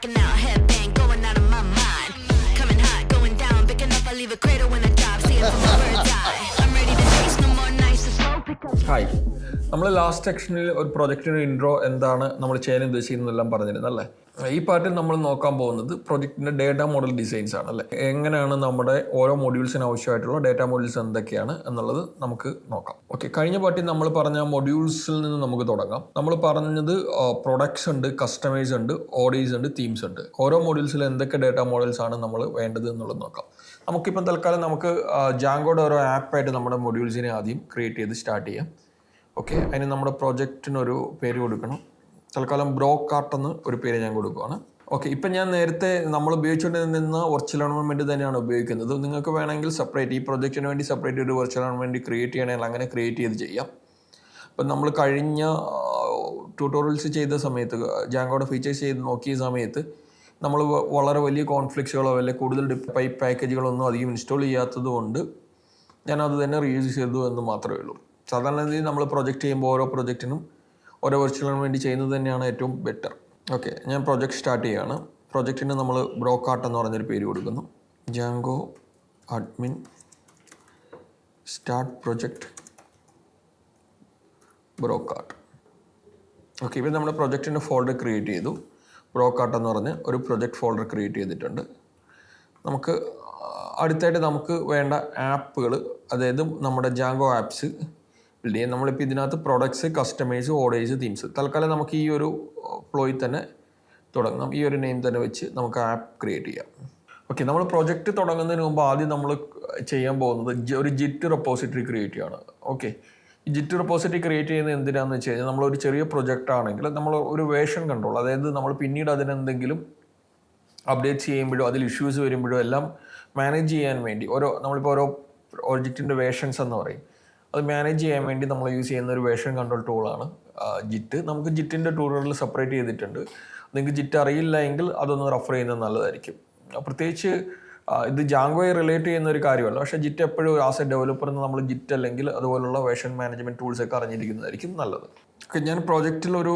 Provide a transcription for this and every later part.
rocking out, headbang going out of my mind. Coming hot, going down, picking up, I leave a cradle when I dive. See it from a bird's eye. I'm ready to taste no more nights to slow pick up. Hi, നമ്മൾ last സെക്ഷനിൽ ഒരു പ്രൊജക്റ്റിൻ്റെ intro എന്താണ് നമ്മൾ ചെയ്യാൻ ഉദ്ദേശിക്കുന്നതെല്ലാം പറഞ്ഞിരുന്നു അല്ലേ. ഈ പാർട്ടിൽ നമ്മൾ നോക്കാൻ പോകുന്നത് പ്രൊജക്റ്റിൻ്റെ ഡേറ്റ മോഡൽ ഡിസൈൻസ് ആണ് അല്ലേ. എങ്ങനെയാണ് നമ്മുടെ ഓരോ മൊഡ്യൂൾസിന് ആവശ്യമായിട്ടുള്ള ഡേറ്റ മോഡൽസ് എന്തൊക്കെയാണ് എന്നുള്ളത് നമുക്ക് നോക്കാം. ഓക്കെ, കഴിഞ്ഞ പാർട്ടിൽ നമ്മൾ പറഞ്ഞ മൊഡ്യൂൾസിൽ നിന്ന് നമുക്ക് തുടങ്ങാം. നമ്മൾ പറഞ്ഞത് പ്രൊഡക്ട്സ് ഉണ്ട്, കസ്റ്റമേഴ്സ് ഉണ്ട്, ഓഡീസ് ഉണ്ട്, തീംസ് ഉണ്ട്. ഓരോ മൊഡ്യൂൾസിൽ എന്തൊക്കെ ഡേറ്റ മോഡൽസ് ആണ് നമ്മൾ വേണ്ടത് എന്നുള്ളത് നോക്കാം. നമുക്കിപ്പം തൽക്കാലം നമുക്ക് ജാങ്കോയുടെ ഓരോ ആപ്പായിട്ട് നമ്മുടെ മൊഡ്യൂൾസിനെ ആദ്യം ക്രിയേറ്റ് ചെയ്ത് സ്റ്റാർട്ട് ചെയ്യാം. ഓക്കെ, അതിന് നമ്മുടെ പ്രൊജക്റ്റിനൊരു പേര് കൊടുക്കണം. തൽക്കാലം ബ്രോക്കാർട്ട് എന്ന് ഒരു പേര് ഞാൻ കൊടുക്കുകയാണ്. ഓക്കെ, ഇപ്പം ഞാൻ നേരത്തെ നമ്മൾ ഉപയോഗിച്ചുകൊണ്ടിരുന്ന വെർച്വൽ എൻവയോൺമെൻറ്റ് തന്നെയാണ് ഉപയോഗിക്കുന്നത്. നിങ്ങൾക്ക് വേണമെങ്കിൽ സെപ്പറേറ്റ് ഈ പ്രൊജക്റ്റിന് വേണ്ടി സെപ്പറേറ്റ് ഒരു വെർച്വൽ എൻവയോൺമെൻറ്റ് ക്രിയേറ്റ് ചെയ്യണമെങ്കിൽ അങ്ങനെ ക്രിയേറ്റ് ചെയ്ത് ചെയ്യാം. അപ്പം നമ്മൾ കഴിഞ്ഞ ട്യൂട്ടോറിയൽസ് ചെയ്ത സമയത്ത് ജാങ്കോയുടെ ഫീച്ചേഴ്സ് ചെയ്ത് നോക്കിയ സമയത്ത് നമ്മൾ വളരെ വലിയ കോൺഫ്ലിക്ട്സുകളോ അല്ലെങ്കിൽ കൂടുതൽ പൈപ്പ് പാക്കേജുകളൊന്നും അധികം ഇൻസ്റ്റാൾ ചെയ്യാത്തത് കൊണ്ട് ഞാനത് തന്നെ റീയൂസ് ചെയ്തു എന്ന് മാത്രമേ ഉള്ളൂ. സാധാരണ രീതിയിൽ നമ്മൾ പ്രൊജക്റ്റ് ചെയ്യുമ്പോൾ ഓരോ പ്രൊജക്റ്റിനും ഓരോ വെർച്വലിന് വേണ്ടി ചെയ്യുന്നത് തന്നെയാണ് ഏറ്റവും ബെറ്റർ. ഓക്കെ, ഞാൻ പ്രൊജക്റ്റ് സ്റ്റാർട്ട് ചെയ്യുകയാണ്. പ്രൊജക്റ്റിന് നമ്മൾ ബ്രോക്കാർട്ട് എന്ന് പറഞ്ഞൊരു പേര് കൊടുക്കുന്നു. Django admin start project Brocart. Okay, ഇപ്പം നമ്മുടെ പ്രൊജക്റ്റിൻ്റെ ഫോൾഡർ ക്രിയേറ്റ് ചെയ്തു. ബ്രോക്കാർട്ട് എന്ന് പറഞ്ഞ് ഒരു പ്രൊജക്റ്റ് ഫോൾഡർ ക്രിയേറ്റ് ചെയ്തിട്ടുണ്ട്. നമുക്ക് അടുത്തായിട്ട് നമുക്ക് വേണ്ട ആപ്പുകൾ, അതായത് നമ്മുടെ ജാങ്കോ ആപ്സ് ബിൽഡ് ചെയ്യാം. നമ്മളിപ്പോൾ ഇതിനകത്ത് പ്രൊഡക്ട്സ്, കസ്റ്റമേഴ്സ്, ഓർഡേഴ്സ്, തീംസ്. തൽക്കാലം നമുക്ക് ഈ ഒരു ഫ്ലോയിൽ തന്നെ തുടങ്ങാം. ഈ ഒരു നെയിം തന്നെ വെച്ച് നമുക്ക് ആപ്പ് ക്രിയേറ്റ് ചെയ്യാം. ഓക്കെ, നമ്മൾ പ്രൊജക്റ്റ് തുടങ്ങുന്നതിന് മുമ്പ് ആദ്യം നമ്മൾ ചെയ്യാൻ പോകുന്നത് ഒരു ജിറ്റ് റെപ്പോസിറ്ററി ക്രിയേറ്റ് ചെയ്യാണ്. ഓക്കെ, ഈ ജിറ്റ് റെപ്പോസിറ്ററി ക്രിയേറ്റ് ചെയ്യുന്നത് എന്തിനാണെന്ന് വെച്ച് കഴിഞ്ഞാൽ നമ്മളൊരു ചെറിയ പ്രൊജക്റ്റ് ആണെങ്കിൽ നമ്മൾ ഒരു വേർഷൻ കൺട്രോൾ, അതായത് നമ്മൾ പിന്നീട് അതിനെന്തെങ്കിലും അപ്ഡേറ്റ്സ് ചെയ്യുമ്പോഴോ അതിൽ ഇഷ്യൂസ് വരുമ്പോഴോ എല്ലാം മാനേജ് ചെയ്യാൻ വേണ്ടി നമ്മളിപ്പോൾ ഓരോ പ്രൊജക്റ്റിൻ്റെ വേർഷൻസ് എന്ന് പറയും, അത് മാനേജ് ചെയ്യാൻ വേണ്ടി നമ്മൾ യൂസ് ചെയ്യുന്ന ഒരു വേർഷൻ കൺട്രോൾ ടൂളാണ് ജിറ്റ്. നമുക്ക് ജിറ്റിൻ്റെ ട്യൂട്ടോറിയൽ സെപ്പറേറ്റ് ചെയ്തിട്ടുണ്ട്. നിങ്ങൾക്ക് ജിറ്റ് അറിയില്ല എങ്കിൽ അതൊന്ന് റെഫർ ചെയ്യുന്നത് നല്ലതായിരിക്കും. പ്രത്യേകിച്ച് ഇത് ജാങ്കോയെ റിലേറ്റ് ചെയ്യുന്ന ഒരു കാര്യമല്ല, പക്ഷേ ജിറ്റ് എപ്പോഴും ആസ് എ ഡെവലപ്പറിന് നമ്മൾ ജിറ്റ് അല്ലെങ്കിൽ അതുപോലുള്ള വേർഷൻ മാനേജ്മെൻറ്റ് ടൂൾസൊക്കെ അറിഞ്ഞിരിക്കുന്നതായിരിക്കും നല്ലത്. ഞാൻ പ്രോജക്റ്റിൽ ഒരു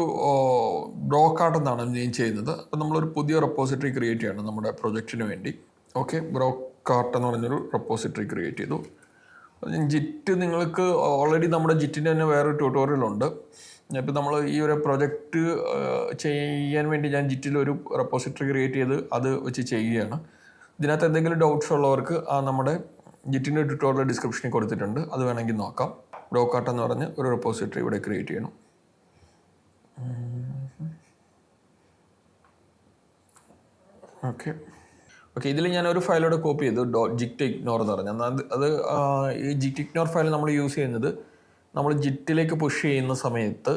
ബ്രോക്കാർട്ട് എന്നാണ് ഞാൻ ചെയ്യുന്നത്. അപ്പോൾ നമ്മളൊരു പുതിയ റെപ്പോസിറ്ററി ക്രിയേറ്റ് ചെയ്യണം നമ്മുടെ പ്രൊജക്റ്റിന് വേണ്ടി. ഓക്കെ, ബ്രോക്കാർട്ട് എന്ന് പറഞ്ഞൊരു റെപ്പോസിറ്ററി ക്രിയേറ്റ് ചെയ്തു. ജിറ്റ് നിങ്ങൾക്ക് ഓൾറെഡി നമ്മുടെ ജിറ്റിൻ്റെ തന്നെ വേറൊരു ട്യൂട്ടോറിയലുണ്ട്. ഇപ്പോൾ നമ്മൾ ഈ ഒരു പ്രൊജക്റ്റ് ചെയ്യാൻ വേണ്ടി ഞാൻ ജിറ്റിലൊരു റെപ്പോസിറ്ററി ക്രിയേറ്റ് ചെയ്ത് അത് വെച്ച് ചെയ്യുകയാണ്. ഇതിനകത്ത് എന്തെങ്കിലും ഡൗട്ട്സ് ഉള്ളവർക്ക് നമ്മുടെ ജിറ്റിൻ്റെ ട്യൂട്ടോറിയൽ ഡിസ്ക്രിപ്ഷനിൽ കൊടുത്തിട്ടുണ്ട്, അത് വേണമെങ്കിൽ നോക്കാം. ബ്രോക്കാർട്ട് എന്ന് പറഞ്ഞ് ഒരു റെപ്പോസിറ്ററി ഇവിടെ ക്രിയേറ്റ് ചെയ്യണം. ഓക്കെ, ഇതിൽ ഞാനൊരു ഫയലോടെ കോപ്പി ചെയ്തു, ജിറ്റ് ഇഗ്നോർ എന്ന് പറഞ്ഞാൽ. അത് ഈ ജിറ്റ് ഇഗ്നോർ ഫയൽ നമ്മൾ യൂസ് ചെയ്യുന്നത് നമ്മൾ ജിറ്റിലേക്ക് പുഷ് ചെയ്യുന്ന സമയത്ത്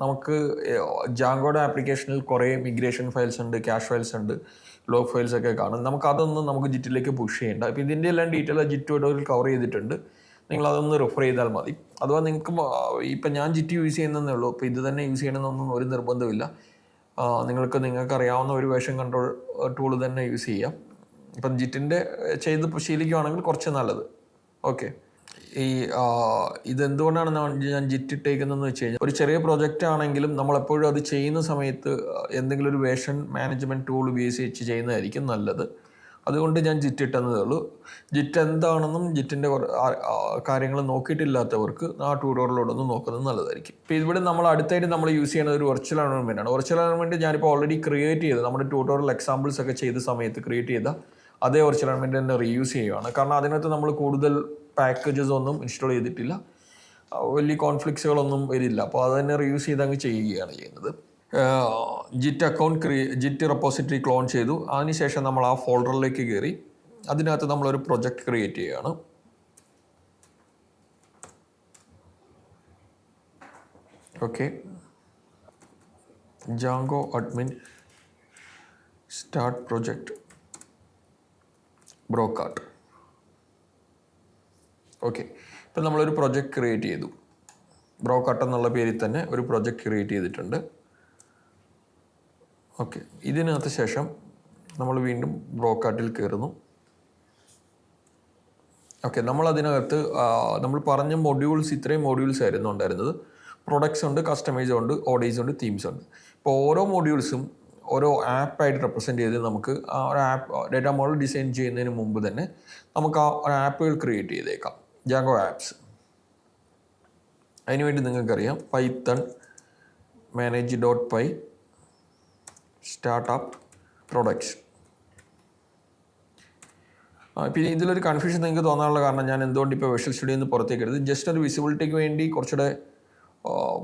നമുക്ക് ജാങ്കോയുടെ ആപ്ലിക്കേഷനിൽ കുറേ മിഗ്രേഷൻ ഫയൽസ് ഉണ്ട്, ക്യാഷ് ഫയൽസ് ഉണ്ട്, ലോഗ് ഫയൽസ് ഒക്കെ കാണും. നമുക്ക് ജിറ്റിലേക്ക് പുഷ് ചെയ്യേണ്ട. അപ്പോൾ ഇതിൻ്റെ എല്ലാം ഡീറ്റെയിൽ ജിറ്റ് ട്യൂട്ടോറിയൽ കവർ ചെയ്തിട്ടുണ്ട്. നിങ്ങളതൊന്ന് റെഫർ ചെയ്താൽ മതി. അഥവാ നിങ്ങൾക്ക് ഇപ്പം ഞാൻ ജിറ്റ് യൂസ് ചെയ്യുന്നതേ ഉള്ളൂ, അപ്പോൾ ഇത് തന്നെ യൂസ് ചെയ്യണമെന്നൊന്നും ഒരു നിർബന്ധമില്ല. നിങ്ങൾക്ക് അറിയാവുന്ന ഒരു വേർഷൻ കൺട്രോൾ ടൂൾ തന്നെ യൂസ് ചെയ്യാം. ഇപ്പം ജിറ്റിൻ്റെ ചെയ്ത് ശീലിക്കുകയാണെങ്കിൽ കുറച്ച് നല്ലത്. ഓക്കെ, ഇതെന്തുകൊണ്ടാണ് ഞാൻ ജിറ്റ് ഇട്ടേക്കുന്നതെന്ന് വെച്ച് കഴിഞ്ഞാൽ ഒരു ചെറിയ പ്രൊജക്റ്റ് ആണെങ്കിലും നമ്മളെപ്പോഴും അത് ചെയ്യുന്ന സമയത്ത് എന്തെങ്കിലും ഒരു വേർഷൻ മാനേജ്മെൻറ്റ് ടൂൾ ഉപയോഗിച്ച് ചെയ്യുന്നതായിരിക്കും നല്ലത്. അതുകൊണ്ട് ഞാൻ ജിറ്റ് ഇട്ടെന്നതേ ഉള്ളൂ. ജിറ്റ് എന്താണെന്നും ജിറ്റിൻ്റെ കാര്യങ്ങൾ നോക്കിയിട്ടില്ലാത്തവർക്ക് ആ ട്യൂട്ടോറിയലോടൊന്നും നോക്കുന്നത് നല്ലതായിരിക്കും. ഇപ്പോൾ ഇവിടെ നമ്മൾ അടുത്തായിട്ട് നമ്മൾ യൂസ് ചെയ്യുന്നത് ഒരു വെർച്വൽ എൻവയോൺമെൻ്റ് ആണ്. വെർച്വൽ എൻവയോൺമെൻറ്റ് ഞാനിപ്പോൾ ഓൾറെഡി ക്രിയേറ്റ് ചെയ്ത് നമ്മുടെ ട്യൂട്ടോറിയൽ എക്സാമ്പിൾസ് ഒക്കെ ചെയ്ത സമയത്ത് ക്രിയേറ്റ് ചെയ്ത അതേ വെർച്വൽ എൻവയോൺമെൻറ്റ് തന്നെ റീയൂസ് ചെയ്യുകയാണ്. കാരണം അതിനകത്ത് നമ്മൾ കൂടുതൽ പാക്കേജസ് ഒന്നും ഇൻസ്റ്റാൾ ചെയ്തിട്ടില്ല, വലിയ കോൺഫ്ലിക്ട്സുകളൊന്നും വരില്ല. അപ്പോൾ അത് തന്നെ റീയൂസ് ചെയ്ത് അങ്ങ് ചെയ്യുകയാണ് ചെയ്യുന്നത്. ജിറ്റ് റെപ്പോസിറ്ററി ക്ലോൺ ചെയ്തു. അതിനുശേഷം നമ്മൾ ആ ഫോൾഡറിലേക്ക് കയറി അതിനകത്ത് നമ്മളൊരു പ്രൊജക്റ്റ് ക്രിയേറ്റ് ചെയ്യുകയാണ്. Okay, Django admin start project Brocart. Okay, ഇപ്പം നമ്മളൊരു പ്രൊജക്റ്റ് ക്രിയേറ്റ് ചെയ്തു. ബ്രോക്കാർട്ട് എന്നുള്ള പേരിൽ തന്നെ ഒരു പ്രൊജക്റ്റ് ക്രിയേറ്റ് ചെയ്തിട്ടുണ്ട്. ഓക്കെ, ഇതിനകത്ത് ശേഷം നമ്മൾ വീണ്ടും ബ്രോക്കാർട്ടിൽ കയറുന്നു. ഓക്കെ, നമ്മളതിനകത്ത് നമ്മൾ പറഞ്ഞ മൊഡ്യൂൾസ് ഇത്രയും മൊഡ്യൂൾസ് ആയിരുന്നു ഉണ്ടായിരുന്നത്. പ്രൊഡക്ട്സ് ഉണ്ട്, കസ്റ്റമൈസ് ഉണ്ട്, ഓഡേഴ്സ് ഉണ്ട്, തീംസ് ഉണ്ട്. ഇപ്പോൾ ഓരോ മൊഡ്യൂൾസും ഓരോ ആപ്പായിട്ട് റെപ്രസെൻറ്റ് ചെയ്ത് നമുക്ക് ആ ഒരു ആപ്പ് ഡേറ്റ മോഡൽ ഡിസൈൻ ചെയ്യുന്നതിന് മുമ്പ് തന്നെ നമുക്ക് ആ ഒരു ആപ്പുകൾ ക്രിയേറ്റ് ചെയ്തേക്കാം. ജാങ്കോ ആപ്സ്. അതിനുവേണ്ടി നിങ്ങൾക്കറിയാം പൈത്തൺ manage.py സ്റ്റാർട്ടപ്പ് പ്രൊഡക്ട്സ്. പിന്നെ ഇതിലൊരു കൺഫ്യൂഷൻ നിങ്ങൾക്ക് തോന്നാനുള്ള കാരണം ഞാൻ എന്തുകൊണ്ട് ഇപ്പോൾ വിഷ്വൽ സ്റ്റുഡിയോയിൽ നിന്ന് പുറത്തേക്ക് എടുത്ത് ജസ്റ്റ് ഒരു വിസിബിലിറ്റിക്ക് വേണ്ടി കുറച്ചുകൂടെ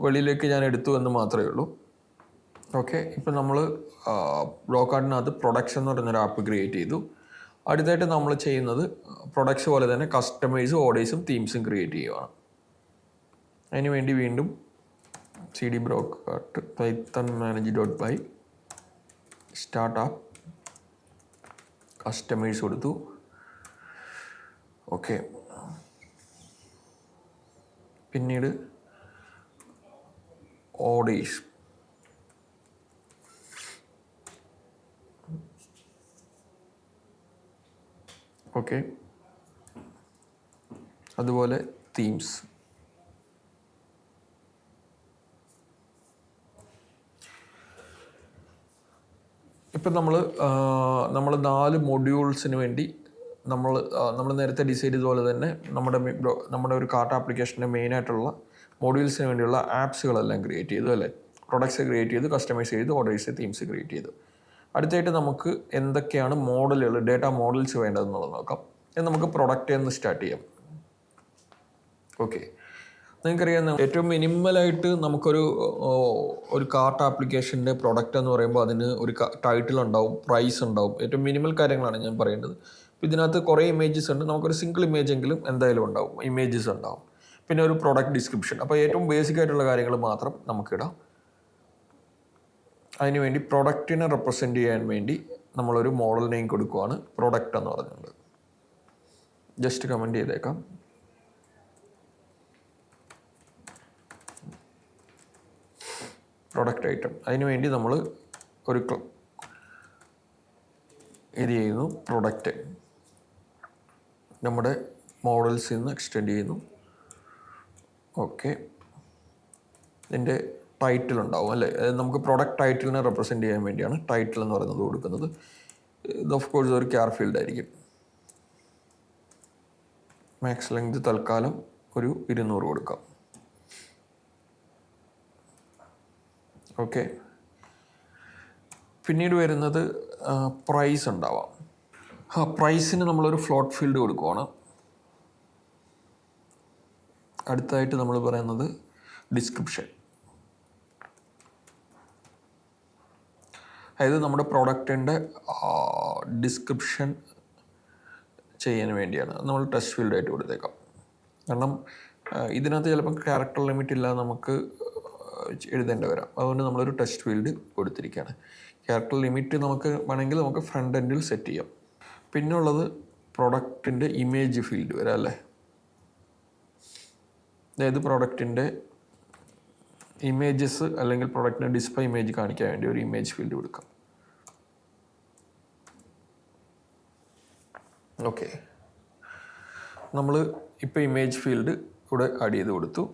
വെളിയിലേക്ക് ഞാൻ എടുത്തു എന്ന് മാത്രമേ ഉള്ളൂ. ഓക്കെ, ഇപ്പം നമ്മൾ ബ്ലോക്കാർഡിനകത്ത് പ്രൊഡക്ട്സ് എന്ന് പറയുന്നൊരു ആപ്പ് ക്രിയേറ്റ് ചെയ്തു. അടുത്തായിട്ട് നമ്മൾ ചെയ്യുന്നത് പ്രൊഡക്ട്സ് പോലെ തന്നെ കസ്റ്റമൈസും ഓർഡേഴ്സും തീംസും ക്രിയേറ്റ് ചെയ്യുകയാണ്. അതിന് വേണ്ടി വീണ്ടും CD Brocart Python manage.py startup customise കൊടുത്തു. ഓക്കെ, പിന്നീട് ഓർഡേഴ്സ്. ഓക്കെ, അതുപോലെ തീംസ്. ഇപ്പം നമ്മൾ 4 മൊഡ്യൂൾസിന് വേണ്ടി നമ്മൾ നേരത്തെ ഡിസൈഡ് ചെയ്തതുപോലെ തന്നെ നമ്മുടെ ഒരു കാർട്ട് ആപ്ലിക്കേഷൻ്റെ മെയിനായിട്ടുള്ള മൊഡ്യൂൾസിന് വേണ്ടിയുള്ള ആപ്സുകളെല്ലാം ക്രിയേറ്റ് ചെയ്തു അല്ലേ. പ്രൊഡക്ട്സ് ക്രിയേറ്റ് ചെയ്തു, കസ്റ്റമൈസ് ചെയ്തു, ഓർഡേഴ്സ്, തീംസ് ക്രിയേറ്റ് ചെയ്തു. അടുത്തായിട്ട് നമുക്ക് എന്തൊക്കെയാണ് മോഡലുകൾ, ഡേറ്റ മോഡൽസ് വേണ്ടതെന്നുള്ളത് നോക്കാം. നമുക്ക് പ്രൊഡക്റ്റ് എന്ന് സ്റ്റാർട്ട് ചെയ്യാം. ഓക്കെ, നിങ്ങൾക്കറിയാം ഏറ്റവും മിനിമലായിട്ട് നമുക്കൊരു കാർട്ട് ആപ്ലിക്കേഷൻ്റെ പ്രൊഡക്റ്റ് എന്ന് പറയുമ്പോൾ അതിന് ഒരു ടൈറ്റിൽ ഉണ്ടാവും, പ്രൈസ് ഉണ്ടാവും. ഏറ്റവും മിനിമൽ കാര്യങ്ങളാണ് ഞാൻ പറയേണ്ടത്. അപ്പോൾ ഇതിനകത്ത് കുറേ ഇമേജസ് ഉണ്ട്. നമുക്കൊരു സിംഗിൾ ഇമേജ് എങ്കിലും എന്തായാലും ഉണ്ടാവും, ഇമേജസ് ഉണ്ടാവും. പിന്നെ ഒരു പ്രൊഡക്റ്റ് ഡിസ്ക്രിപ്ഷൻ. അപ്പോൾ ഏറ്റവും ബേസിക് ആയിട്ടുള്ള കാര്യങ്ങൾ മാത്രം നമുക്കിടാം. അതിനുവേണ്ടി പ്രൊഡക്റ്റിനെ റെപ്രസെൻറ്റ് ചെയ്യാൻ വേണ്ടി നമ്മളൊരു മോഡൽ നെയിം കൊടുക്കുകയാണ്, പ്രൊഡക്റ്റ് എന്ന് പറഞ്ഞുകൊണ്ട്. ജസ്റ്റ് കമൻറ്റ് ചെയ്തേക്കാം. Product item. അതിനുവേണ്ടി നമ്മൾ ഒരു ഇത് ചെയ്യുന്നു, പ്രൊഡക്റ്റ് നമ്മുടെ മോഡൽസിൽ നിന്ന് എക്സ്റ്റെൻഡ് ചെയ്യുന്നു. ഓക്കെ, ഇതിൻ്റെ ടൈറ്റിൽ ഉണ്ടാവും അല്ലേ. നമുക്ക് പ്രൊഡക്റ്റ് ടൈറ്റിലിനെ റെപ്രസെൻറ്റ് ചെയ്യാൻ വേണ്ടിയാണ് ടൈറ്റിൽ എന്ന് പറയുന്നത് കൊടുക്കുന്നത്. ഇത് ഓഫ് കോഴ്സ് ഒരു ക്യാർ ഫീൽഡ് ആയിരിക്കും. മാക്സ് ലെങ്ത് തൽക്കാലം ഒരു 200 കൊടുക്കാം. ഓക്കെ, പിന്നീട് വരുന്നത് പ്രൈസ് ഉണ്ടാവാം. പ്രൈസിന് നമ്മളൊരു ഫ്ലോട്ട് ഫീൽഡ് കൊടുക്കുവാണ്. അടുത്തായിട്ട് നമ്മൾ പറയുന്നത് ഡിസ്ക്രിപ്ഷൻ. അതായത് നമ്മുടെ പ്രോഡക്റ്റിൻ്റെ ഡിസ്ക്രിപ്ഷൻ ചെയ്യാൻ വേണ്ടിയാണ് നമ്മൾ ടെക്സ്റ്റ് ഫീൽഡായിട്ട് കൊടുത്തേക്കാം. കാരണം ഇതിനകത്ത് ചിലപ്പോൾ ക്യാരക്ടർ ലിമിറ്റ് ഇല്ലാതെ നമുക്ക് എഴുതേണ്ടി വരാം. അതുകൊണ്ട് നമ്മളൊരു ടെക്സ്റ്റ് ഫീൽഡ് കൊടുത്തിരിക്കുകയാണ്. ക്യാരക്ടർ ലിമിറ്റ് നമുക്ക് വേണമെങ്കിൽ നമുക്ക് ഫ്രണ്ട് എൻഡിൽ സെറ്റ് ചെയ്യാം. പിന്നെ ഉള്ളത് പ്രൊഡക്റ്റിൻ്റെ ഇമേജ് ഫീൽഡ് വരാം അല്ലേ. അതായത് പ്രൊഡക്റ്റിൻ്റെ ഇമേജസ് അല്ലെങ്കിൽ പ്രൊഡക്റ്റിൻ്റെ ഡിസ്പ്ലേ ഇമേജ് കാണിക്കാൻ വേണ്ടി ഒരു ഇമേജ് ഫീൽഡ് കൊടുക്കാം. ഓക്കെ, നമ്മൾ ഇപ്പോൾ ഇമേജ് ഫീൽഡ് ഇവിടെ ആഡ് ചെയ്ത് കൊടുത്തു.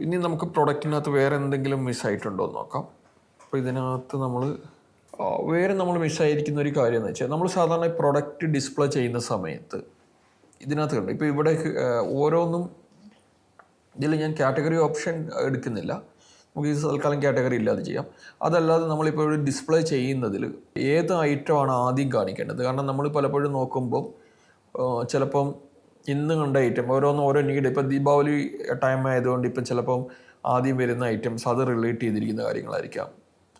ഇനി നമുക്ക് പ്രൊഡക്റ്റിനകത്ത് വേറെ എന്തെങ്കിലും മിസ്സായിട്ടുണ്ടോ എന്ന് നോക്കാം. അപ്പോൾ ഇതിനകത്ത് നമ്മൾ മിസ്സായിരിക്കുന്ന ഒരു കാര്യം എന്ന് വെച്ചാൽ നമ്മൾ സാധാരണ പ്രൊഡക്റ്റ് ഡിസ്പ്ലേ ചെയ്യുന്ന സമയത്ത് ഇതിനകത്ത് കണ്ടു. ഇപ്പോൾ ഇവിടെ ഓരോന്നും ഇതിൽ ഞാൻ കാറ്റഗറി ഓപ്ഷൻ എടുക്കുന്നില്ല. നമുക്ക് ഇത് തൽക്കാലം കാറ്റഗറി ഇല്ലാതെ ചെയ്യാം. അതല്ലാതെ നമ്മളിപ്പോൾ ഒരു ഡിസ്പ്ലേ ചെയ്യുന്നതിൽ ഏത് ഐറ്റമാണ് ആദ്യം കാണിക്കേണ്ടത്. കാരണം നമ്മൾ പലപ്പോഴും നോക്കുമ്പോൾ ചിലപ്പം ഇന്ന് കണ്ട ഐറ്റം ഓരോ നീഡ്, ഇപ്പം ദീപാവലി ടൈം ആയതുകൊണ്ട് ഇപ്പം ചിലപ്പം ആദ്യം വരുന്ന ഐറ്റംസ് അത് റിലേറ്റ് ചെയ്തിരിക്കുന്ന കാര്യങ്ങളായിരിക്കാം.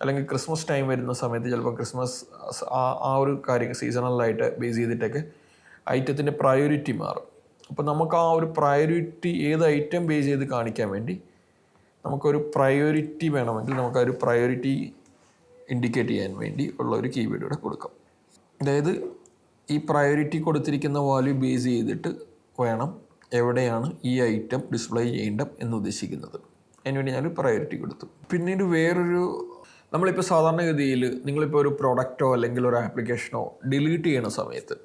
അല്ലെങ്കിൽ ക്രിസ്മസ് ടൈം വരുന്ന സമയത്ത് ചിലപ്പോൾ ക്രിസ്മസ് ആ ഒരു കാര്യം സീസണലായിട്ട് ബേസ് ചെയ്തിട്ടൊക്കെ ഐറ്റത്തിൻ്റെ പ്രയോറിറ്റി മാറും. അപ്പോൾ നമുക്ക് ആ ഒരു പ്രയോറിറ്റി ഏത് ഐറ്റം ബേസ് ചെയ്ത് കാണിക്കാൻ വേണ്ടി നമുക്കൊരു പ്രയോറിറ്റി വേണമെങ്കിൽ നമുക്ക് ആ ഒരു പ്രയോറിറ്റി ഇൻഡിക്കേറ്റ് ചെയ്യാൻ വേണ്ടി ഉള്ള ഒരു കീവേഡ് ഇവിടെ കൊടുക്കാം. അതായത് ഈ പ്രയോറിറ്റി കൊടുത്തിരിക്കുന്ന വാല്യൂ ബേസ് ചെയ്തിട്ട് വേണം എവിടെയാണ് ഈ ഐറ്റം ഡിസ്പ്ലേ ചെയ്യേണ്ടത് എന്ന് ഉദ്ദേശിക്കുന്നത്. അതിനുവേണ്ടി ഞാൻ പ്രയോറിറ്റി കൊടുത്തു. പിന്നീട് നമ്മളിപ്പോൾ സാധാരണഗതിയിൽ നിങ്ങളിപ്പോൾ ഒരു പ്രോഡക്റ്റോ അല്ലെങ്കിൽ ഒരു ആപ്ലിക്കേഷനോ ഡിലീറ്റ് ചെയ്യുന്ന സമയത്ത്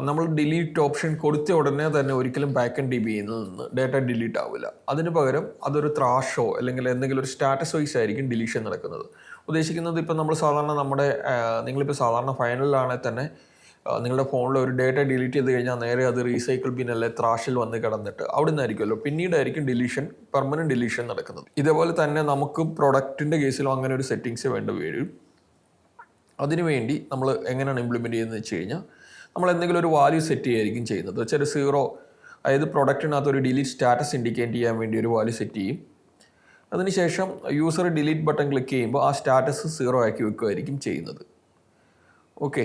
നമ്മൾ ഡിലീറ്റ് ഓപ്ഷൻ കൊടുത്ത ഉടനെ തന്നെ ഒരിക്കലും ബാക്ക്-എൻഡ് DBയിൽ നിന്ന് ഡേറ്റ ഡിലീറ്റ് ആവില്ല. അതിന് പകരം അതൊരു ത്രാഷോ അല്ലെങ്കിൽ എന്തെങ്കിലും ഒരു സ്റ്റാറ്റസ് വൈസ് ആയിരിക്കും ഡിലീഷൻ നടക്കുന്നത്. ഉദ്ദേശിക്കുന്നത് ഇപ്പോൾ നമ്മൾ സാധാരണ നിങ്ങളിപ്പോൾ സാധാരണ ഫൈനലിലാണെങ്കിൽ തന്നെ നിങ്ങളുടെ ഫോണിൽ ഒരു ഡേറ്റ ഡിലീറ്റ് ചെയ്ത് കഴിഞ്ഞാൽ നേരെ അത് റീസൈക്കിൾ ബിൻ അല്ലെ ത്രാഷിൽ വന്ന് കിടന്നിട്ട് അവിടെ നിന്നായിരിക്കുമല്ലോ പിന്നീടായിരിക്കും പെർമനൻറ്റ് ഡിലീഷൻ നടക്കുന്നത്. ഇതേപോലെ തന്നെ നമുക്ക് പ്രൊഡക്റ്റിൻ്റെ കേസിലും അങ്ങനെ ഒരു സെറ്റിങ്സ് വേണ്ടി വരും. അതിനുവേണ്ടി നമ്മൾ എങ്ങനെയാണ് ഇംപ്ലിമെൻറ്റ് ചെയ്യുന്നത് വെച്ച് കഴിഞ്ഞാൽ നമ്മൾ എന്തെങ്കിലും ഒരു വാല്യൂ സെറ്റ് ചെയ്യുകയായിരിക്കും ചെയ്യുന്നത്. വെച്ചാൽ 0, അതായത് പ്രൊഡക്റ്റിനകത്ത് ഒരു ഡിലീറ്റ് സ്റ്റാറ്റസ് ഇൻഡിക്കേറ്റ് ചെയ്യാൻ വേണ്ടി ഒരു വാല്യൂ സെറ്റ് ചെയ്യും. അതിനുശേഷം യൂസർ ഡിലീറ്റ് ബട്ടൺ ക്ലിക്ക് ചെയ്യുമ്പോൾ ആ സ്റ്റാറ്റസ് 0 ആക്കി വെക്കുകയായിരിക്കും ചെയ്യുന്നത്. ഓക്കെ,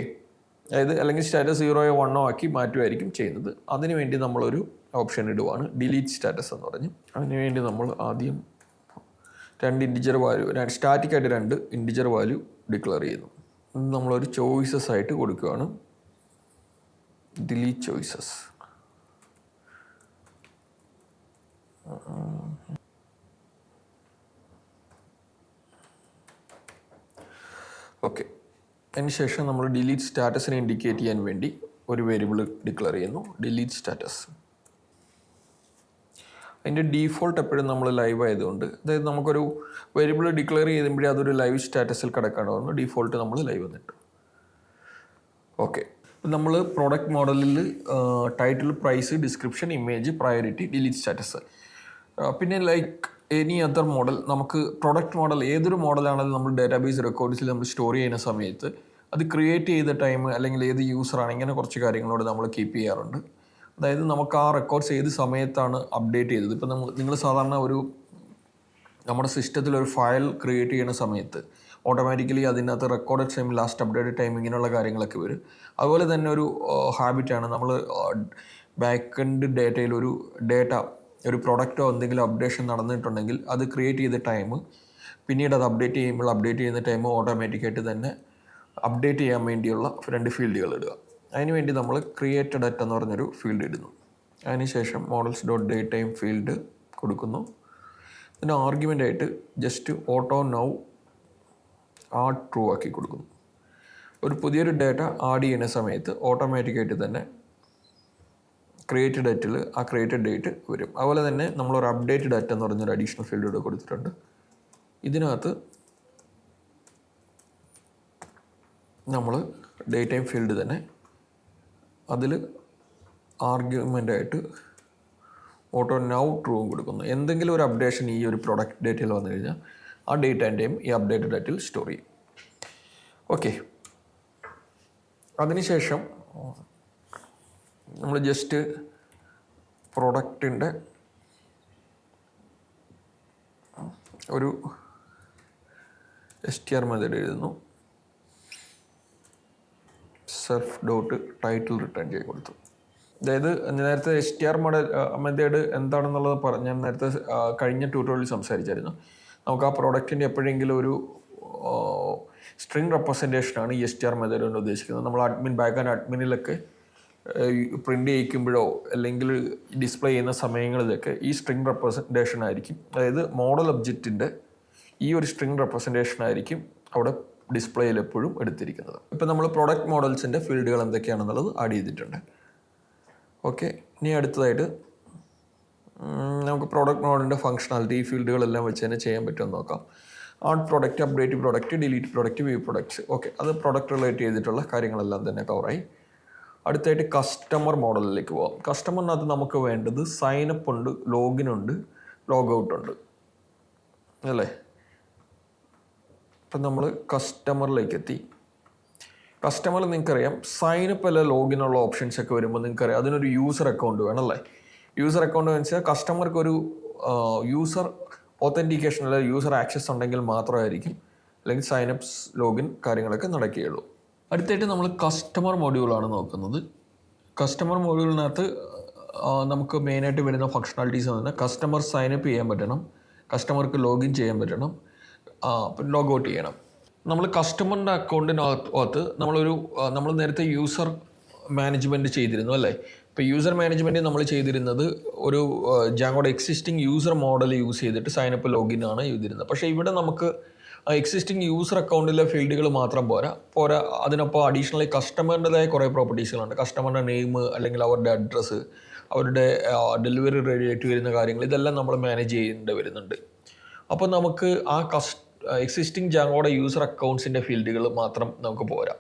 അതായത് അല്ലെങ്കിൽ സ്റ്റാറ്റസ് 0 1 ആക്കി മാറ്റുമായിരിക്കും ചെയ്യുന്നത്. അതിനുവേണ്ടി നമ്മളൊരു ഓപ്ഷൻ ഇടുവാണ്, ഡിലീറ്റ് സ്റ്റാറ്റസ് എന്ന് പറഞ്ഞ്. അതിനുവേണ്ടി നമ്മൾ ആദ്യം 2 ഇൻറ്റിജർ വാല്യൂ, സ്റ്റാറ്റിക്കായിട്ട് 2 ഇൻറ്റിജർ വാല്യൂ ഡിക്ലെയർ ചെയ്യുന്നു. നമ്മളൊരു ചോയ്സസ് ആയിട്ട് കൊടുക്കുകയാണ്, ഡിലീറ്റ് ചോയ്സസ്. ഓക്കെ, അതിനുശേഷം നമ്മൾ ഡിലീറ്റ് സ്റ്റാറ്റസിനെ ഇൻഡിക്കേറ്റ് ചെയ്യാൻ വേണ്ടി ഒരു വേരിയബിൾ ഡിക്ലെയർ ചെയ്യുന്നു, ഡിലീറ്റ് സ്റ്റാറ്റസ്. അതിൻ്റെ ഡീഫോൾട്ട് എപ്പോഴും നമ്മൾ ലൈവ് ആയതുകൊണ്ട്, അതായത് നമുക്കൊരു വേരിയബിൾ ഡിക്ലെയർ ചെയ്യുമ്പോഴേ അതൊരു ലൈവ് സ്റ്റാറ്റസിൽ കിടക്കണമെന്ന് ഡീഫോൾട്ട് നമ്മൾ ലൈവ് വന്നിട്ട്. ഓക്കെ, നമ്മൾ പ്രോഡക്റ്റ് മോഡലിൽ title, price, description, image, priority, delete status. പിന്നെ ലൈക്ക് എനി അതർ മോഡൽ, നമുക്ക് പ്രൊഡക്റ്റ് മോഡൽ ഏതൊരു മോഡലാണെങ്കിലും നമ്മൾ ഡാറ്റാബേസ് റെക്കോർഡ്സിൽ നമ്മൾ സ്റ്റോർ ചെയ്യുന്ന സമയത്ത് അത് ക്രിയേറ്റ് ചെയ്ത ടൈം അല്ലെങ്കിൽ ഏത് യൂസറാണ്, ഇങ്ങനെ കുറച്ച് കാര്യങ്ങളോട് നമ്മൾ കീപ്പ് ചെയ്യാറുണ്ട്. അതായത് നമുക്ക് ആ റെക്കോർഡ്സ് ഏത് സമയത്താണ് അപ്ഡേറ്റ് ചെയ്തത്. ഇപ്പോൾ നിങ്ങൾ സാധാരണ നമ്മുടെ സിസ്റ്റത്തിലൊരു ഫയൽ ക്രിയേറ്റ് ചെയ്യുന്ന സമയത്ത് ഓട്ടോമാറ്റിക്കലി അതിനകത്ത് record time, last update time, ഇങ്ങനെയുള്ള കാര്യങ്ങളൊക്കെ വരും. അതുപോലെ തന്നെ ഒരു ഹാബിറ്റാണ് നമ്മൾ ബാക്ക് എൻഡ് ഡേറ്റയിൽ ഒരു പ്രൊഡക്റ്റോ എന്തെങ്കിലും അപ്ഡേഷൻ നടന്നിട്ടുണ്ടെങ്കിൽ അത് ക്രിയേറ്റ് ചെയ്ത ടൈം പിന്നീട് അത് അപ്ഡേറ്റ് ചെയ്യുന്ന ടൈം ഓട്ടോമാറ്റിക്കായിട്ട് തന്നെ അപ്ഡേറ്റ് ചെയ്യാൻ വേണ്ടിയുള്ള 2 ഫീൽഡുകൾ ഇടുക. അതിനുവേണ്ടി നമ്മൾ ക്രിയേറ്റ് ഡേറ്റ എന്ന് പറഞ്ഞൊരു ഫീൽഡ് ഇടുന്നു. അതിനുശേഷം models dot date time field കൊടുക്കുന്നു. ഇതിന് ആർഗ്യുമെൻ്റ് ആയിട്ട് just auto now add true ആക്കി കൊടുക്കുന്നു. ഒരു പുതിയൊരു ഡേറ്റ ആഡ് ചെയ്യുന്ന സമയത്ത് ഓട്ടോമാറ്റിക്കായിട്ട് തന്നെ ക്രിയേറ്റ് ഡേറ്റിൽ ആ ക്രിയേറ്റഡ് ഡേറ്റ് വരും. അതുപോലെ തന്നെ നമ്മളൊരു അപ്ഡേറ്റ് ഡാറ്റ എന്ന് പറഞ്ഞൊരു അഡീഷണൽ ഫീൽഡ് ഇവിടെ കൊടുത്തിട്ടുണ്ട്. ഇതിനകത്ത് നമ്മൾ ഡേറ്റ് ടൈം ഫീൽഡ് തന്നെ അതിൽ ആർഗ്യുമെൻ്റായിട്ട് ഓട്ടോ നൗ ട്രൂവും കൊടുക്കുന്നു. എന്തെങ്കിലും ഒരു അപ്ഡേഷൻ ഈ ഒരു പ്രൊഡക്റ്റ് ഡേറ്റയിൽ വന്നു കഴിഞ്ഞാൽ ആ ഡേറ്റ് ആൻഡ് ടൈം ഈ അപ്ഡേറ്റഡ് ഡേറ്റിൽ സ്റ്റോർ ചെയ്യും. ഓക്കെ, അതിനുശേഷം നമ്മൾ ജസ്റ്റ് പ്രൊഡക്റ്റിൻ്റെ ഒരു str മെത്തേഡ് എഴുതുന്നു. സെൽഫ് ഡോട്ട് ടൈറ്റിൽ റിട്ടേൺ ചെയ്ത് കൊടുത്തു. അതായത് നേരത്തെ str മെത്തേഡ് എന്താണെന്നുള്ളത് ഞാൻ നേരത്തെ കഴിഞ്ഞ ട്യൂട്ടോറിയലിൽ സംസാരിച്ചായിരുന്നു. നമുക്ക് ആ പ്രോഡക്റ്റിൻ്റെ എപ്പോഴെങ്കിലും ഒരു സ്ട്രിംഗ് റെപ്രസെൻറ്റേഷനാണ് ഈ str മെത്തേഡ് കൊണ്ട് ഉദ്ദേശിക്കുന്നത്. നമ്മൾ അഡ്മിനിലൊക്കെ പ്രിൻ്റ് ചെയ്യിക്കുമ്പോഴോ അല്ലെങ്കിൽ ഡിസ്പ്ലേ ചെയ്യുന്ന സമയങ്ങളിലൊക്കെ ഈ സ്ട്രിംഗ് റെപ്രസെൻറ്റേഷൻ ആയിരിക്കും, അതായത് മോഡൽ ഒബ്ജക്റ്റിൻ്റെ ഈ ഒരു സ്ട്രിംഗ് റെപ്രസെൻറ്റേഷൻ ആയിരിക്കും അവിടെ ഡിസ്പ്ലേയിൽ എപ്പോഴും എടുത്തിരിക്കുന്നത്. ഇപ്പോൾ നമ്മൾ പ്രോഡക്റ്റ് മോഡൽസിൻ്റെ ഫീൽഡുകൾ എന്തൊക്കെയാണെന്നുള്ളത് ആഡ് ചെയ്തിട്ടുണ്ട്. ഓക്കെ, ഇനി അടുത്തതായിട്ട് നമുക്ക് പ്രോഡക്റ്റ് മോഡലിൻ്റെ ഫംഗ്ഷനാലിറ്റി ഈ ഫീൽഡുകളെല്ലാം വെച്ച് തന്നെ ചെയ്യാൻ പറ്റുമെന്ന് നോക്കാം. Add product, update product, delete product, view products. Okay, അത് പ്രോഡക്റ്റ് റിലേറ്റ് ചെയ്തിട്ടുള്ള കാര്യങ്ങളെല്ലാം തന്നെ കവറായി. അടുത്തായിട്ട് കസ്റ്റമർ മോഡലിലേക്ക് പോകാം. കസ്റ്റമറിനകത്ത് നമുക്ക് വേണ്ടത് സൈനപ്പ് ഉണ്ട്, ലോഗിൻ ഉണ്ട്, ലോഗൗട്ട് ഉണ്ട്, അല്ലേ? അപ്പം നമ്മൾ കസ്റ്റമറിലേക്ക് എത്തി. കസ്റ്റമർ നിങ്ങൾക്കറിയാം സൈനപ്പ് അല്ല ലോഗിനുള്ള ഓപ്ഷൻസ് ഒക്കെ വരുമ്പോൾ നിങ്ങൾക്കറിയാം അതിനൊരു യൂസർ അക്കൗണ്ട് വേണമല്ലേ. യൂസർ അക്കൗണ്ട് എന്ന് വെച്ചാൽ കസ്റ്റമർക്ക് ഒരു യൂസർ ഓത്തൻറ്റിക്കേഷൻ അല്ല യൂസർ ആക്സസ് ഉണ്ടെങ്കിൽ മാത്രമായിരിക്കും അല്ലെങ്കിൽ സൈനപ്സ് ലോഗിൻ കാര്യങ്ങളൊക്കെ നടക്കുകയുള്ളൂ. അടുത്തായിട്ട് നമ്മൾ കസ്റ്റമർ മൊഡ്യൂളാണ് നോക്കുന്നത്. കസ്റ്റമർ മൊഡ്യൂളിനകത്ത് നമുക്ക് മെയിനായിട്ട് വരുന്ന ഫങ്ഷണാലിറ്റീസ് എന്ന് പറഞ്ഞാൽ കസ്റ്റമർ സൈനപ്പ് ചെയ്യാൻ പറ്റണം, കസ്റ്റമർക്ക് ലോഗിൻ ചെയ്യാൻ പറ്റണം, ലോഗ് ഔട്ട് ചെയ്യണം. നമ്മൾ കസ്റ്റമറിൻ്റെ അക്കൗണ്ടിനകത്ത് നമ്മൾ നേരത്തെ യൂസർ മാനേജ്മെൻറ്റ് ചെയ്തിരുന്നു അല്ലേ. ഇപ്പോൾ യൂസർ മാനേജ്മെൻറ്റ് നമ്മൾ ചെയ്തിരുന്നത് ഒരു ജാങ്കോയുടെ എക്സിസ്റ്റിംഗ് യൂസർ മോഡൽ യൂസ് ചെയ്തിട്ട് സൈനപ്പ് ലോഗിൻ ആണ് ചെയ്തിരുന്നത്. പക്ഷേ ഇവിടെ നമുക്ക് എക്സിസ്റ്റിംഗ് യൂസർ അക്കൗണ്ടിലെ ഫീൽഡുകൾ മാത്രം പോരാ, അതിനൊപ്പം അഡീഷണലി കസ്റ്റമറിൻ്റെതായ കുറേ പ്രോപ്പർട്ടീസുകളുണ്ട്. കസ്റ്റമറിൻ്റെ നെയിം അല്ലെങ്കിൽ അവരുടെ അഡ്രസ്സ്, അവരുടെ ഡെലിവറി റിലേറ്റ് വരുന്ന കാര്യങ്ങൾ, ഇതെല്ലാം നമ്മൾ മാനേജ് ചെയ്യേണ്ടി വരുന്നുണ്ട്. അപ്പോൾ നമുക്ക് എക്സിസ്റ്റിംഗ് ജാങ്കോയുടെ യൂസർ അക്കൗണ്ട്സിൻ്റെ ഫീൽഡുകൾ മാത്രം നമുക്ക് പോരാ.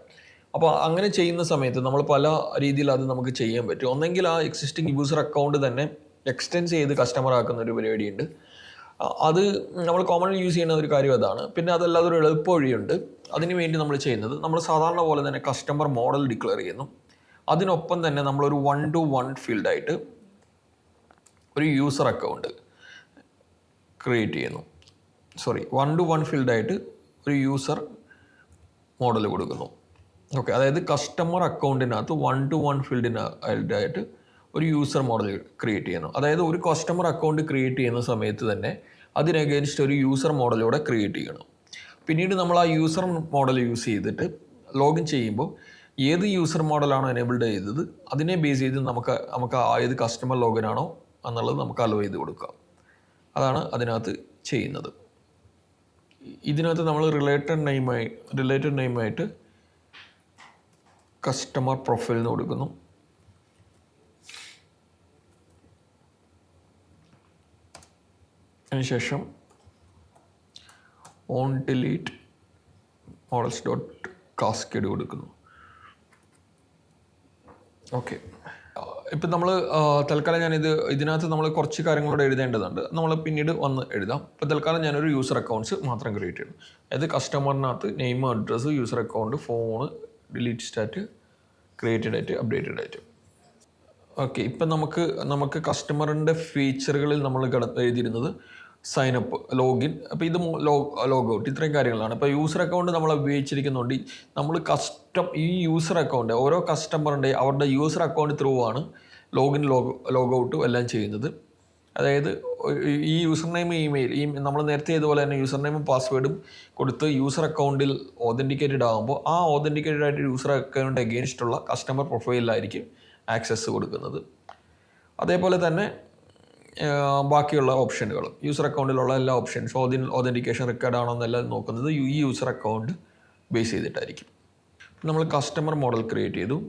അപ്പോൾ അങ്ങനെ ചെയ്യുന്ന സമയത്ത് നമ്മൾ പല രീതിയിൽ അത് നമുക്ക് ചെയ്യാൻ പറ്റും. ഒന്നെങ്കിൽ ആ എക്സിസ്റ്റിംഗ് യൂസർ അക്കൗണ്ട് തന്നെ എക്സ്റ്റെൻസ് ചെയ്ത് കസ്റ്റമർ ആക്കുന്ന ഒരു പരിപാടിയുണ്ട്. അത് നമ്മൾ കോമൺലി യൂസ് ചെയ്യുന്ന ഒരു കാര്യം അതാണ്. പിന്നെ അതല്ലാതെ ഒരു എളുപ്പ വഴിയുണ്ട്. അതിന് വേണ്ടി നമ്മൾ ചെയ്യുന്നത് നമ്മൾ സാധാരണ പോലെ തന്നെ കസ്റ്റമർ മോഡൽ ഡിക്ലെയർ ചെയ്യുന്നു. അതിനൊപ്പം തന്നെ നമ്മളൊരു 1-to-1 ഫീൽഡായിട്ട് ഒരു യൂസർ അക്കൗണ്ട് ക്രിയേറ്റ് ചെയ്യുന്നു. 1-to-1 ഫീൽഡായിട്ട് ഒരു യൂസർ മോഡൽ കൊടുക്കുന്നു. ഓക്കെ, അതായത് കസ്റ്റമർ അക്കൗണ്ടിനകത്ത് 1-to-1 ഫീൽഡിനായിട്ട് ഒരു യൂസർ മോഡൽ ക്രിയേറ്റ് ചെയ്യുന്നു. അതായത് ഒരു കസ്റ്റമർ അക്കൗണ്ട് ക്രിയേറ്റ് ചെയ്യുന്ന സമയത്ത് തന്നെ അതിന് അഗേൻസ്റ്റ് ഒരു യൂസർ മോഡലൂടെ ക്രിയേറ്റ് ചെയ്യണം. പിന്നീട് നമ്മൾ ആ യൂസർ മോഡൽ യൂസ് ചെയ്തിട്ട് ലോഗിൻ ചെയ്യുമ്പോൾ ഏത് യൂസർ മോഡലാണോ എനേബിൾഡ് ചെയ്തത് അതിനെ ബേസ് ചെയ്ത് നമുക്ക് ഏത് കസ്റ്റമർ ലോഗിൻ ആണോ എന്നുള്ളത് നമുക്ക് അലോ ചെയ്ത് കൊടുക്കാം. അതാണ് അതിനകത്ത് ചെയ്യുന്നത്. ഇതിനകത്ത് നമ്മൾ റിലേറ്റഡ് നെയിമായിട്ട് കസ്റ്റമർ പ്രൊഫൈലിന് കൊടുക്കുന്നു. അതിനുശേഷം on delete models dot cascade കൊടുക്കുന്നു. ഓക്കെ, ഇപ്പം നമ്മൾ തൽക്കാലം ഇതിനകത്ത് നമ്മൾ കുറച്ച് കാര്യങ്ങളോട് എഴുതേണ്ടതുണ്ട്. നമ്മൾ പിന്നീട് വന്ന് എഴുതാം. ഇപ്പോൾ തൽക്കാലം ഞാനൊരു യൂസർ അക്കൗണ്ട്സ് മാത്രം ക്രിയേറ്റ് ചെയ്യണം. അതായത് കസ്റ്റമറിനകത്ത് name, address, user account, phone, delete stat, created ആയിട്ട്, അപ്ഡേറ്റഡ് ആയിട്ട്. ഓക്കെ, ഇപ്പം നമുക്ക് കസ്റ്റമറിൻ്റെ ഫീച്ചറുകളിൽ നമ്മൾ എഴുതിയിരുന്നത് സൈനപ്പ്, ലോഗിൻ, അപ്പോൾ ഇത് ലോഗ് ഔട്ട്, ഇത്രയും കാര്യങ്ങളാണ്. ഇപ്പോൾ യൂസർ അക്കൗണ്ട് നമ്മൾ ഉപയോഗിച്ചിരിക്കുന്നുണ്ട്. നമ്മൾ ഈ യൂസർ അക്കൗണ്ട് ഓരോ കസ്റ്റമറിൻ്റെ അവരുടെ യൂസർ അക്കൗണ്ട് ത്രൂ ആണ് ലോഗിൻ, ലോഗ് ഔട്ടും എല്ലാം ചെയ്യുന്നത്. അതായത് ഈ യൂസർ നെയിം, ഇമെയിൽ, നമ്മൾ നേരത്തെ ചെയ്തതുപോലെ തന്നെ യൂസർ നെയിമും പാസ്വേഡും കൊടുത്ത് യൂസർ അക്കൗണ്ടിൽ ഓതൻറ്റിക്കേറ്റഡ് ആകുമ്പോൾ ആ ഓതൻറ്റിക്കേറ്റഡ് ആയിട്ട് യൂസർ അക്കൗണ്ട് അഗെയിൻസ്റ്റുള്ള കസ്റ്റമർ പ്രൊഫൈലിലായിരിക്കും ആക്സസ് കൊടുക്കുന്നത്. അതേപോലെ തന്നെ ബാക്കിയുള്ള ഓപ്ഷനുകൾ, യൂസർ അക്കൗണ്ടിലുള്ള എല്ലാ ഓപ്ഷൻസും ഓതൻറ്റിക്കേഷൻ റെക്കോർഡ് ആണോ എന്നെല്ലാം നോക്കുന്നത് ഈ യൂസർ അക്കൗണ്ട് ബേസ് ചെയ്തിട്ടായിരിക്കും. നമ്മൾ കസ്റ്റമർ മോഡൽ ക്രിയേറ്റ് ചെയ്തു.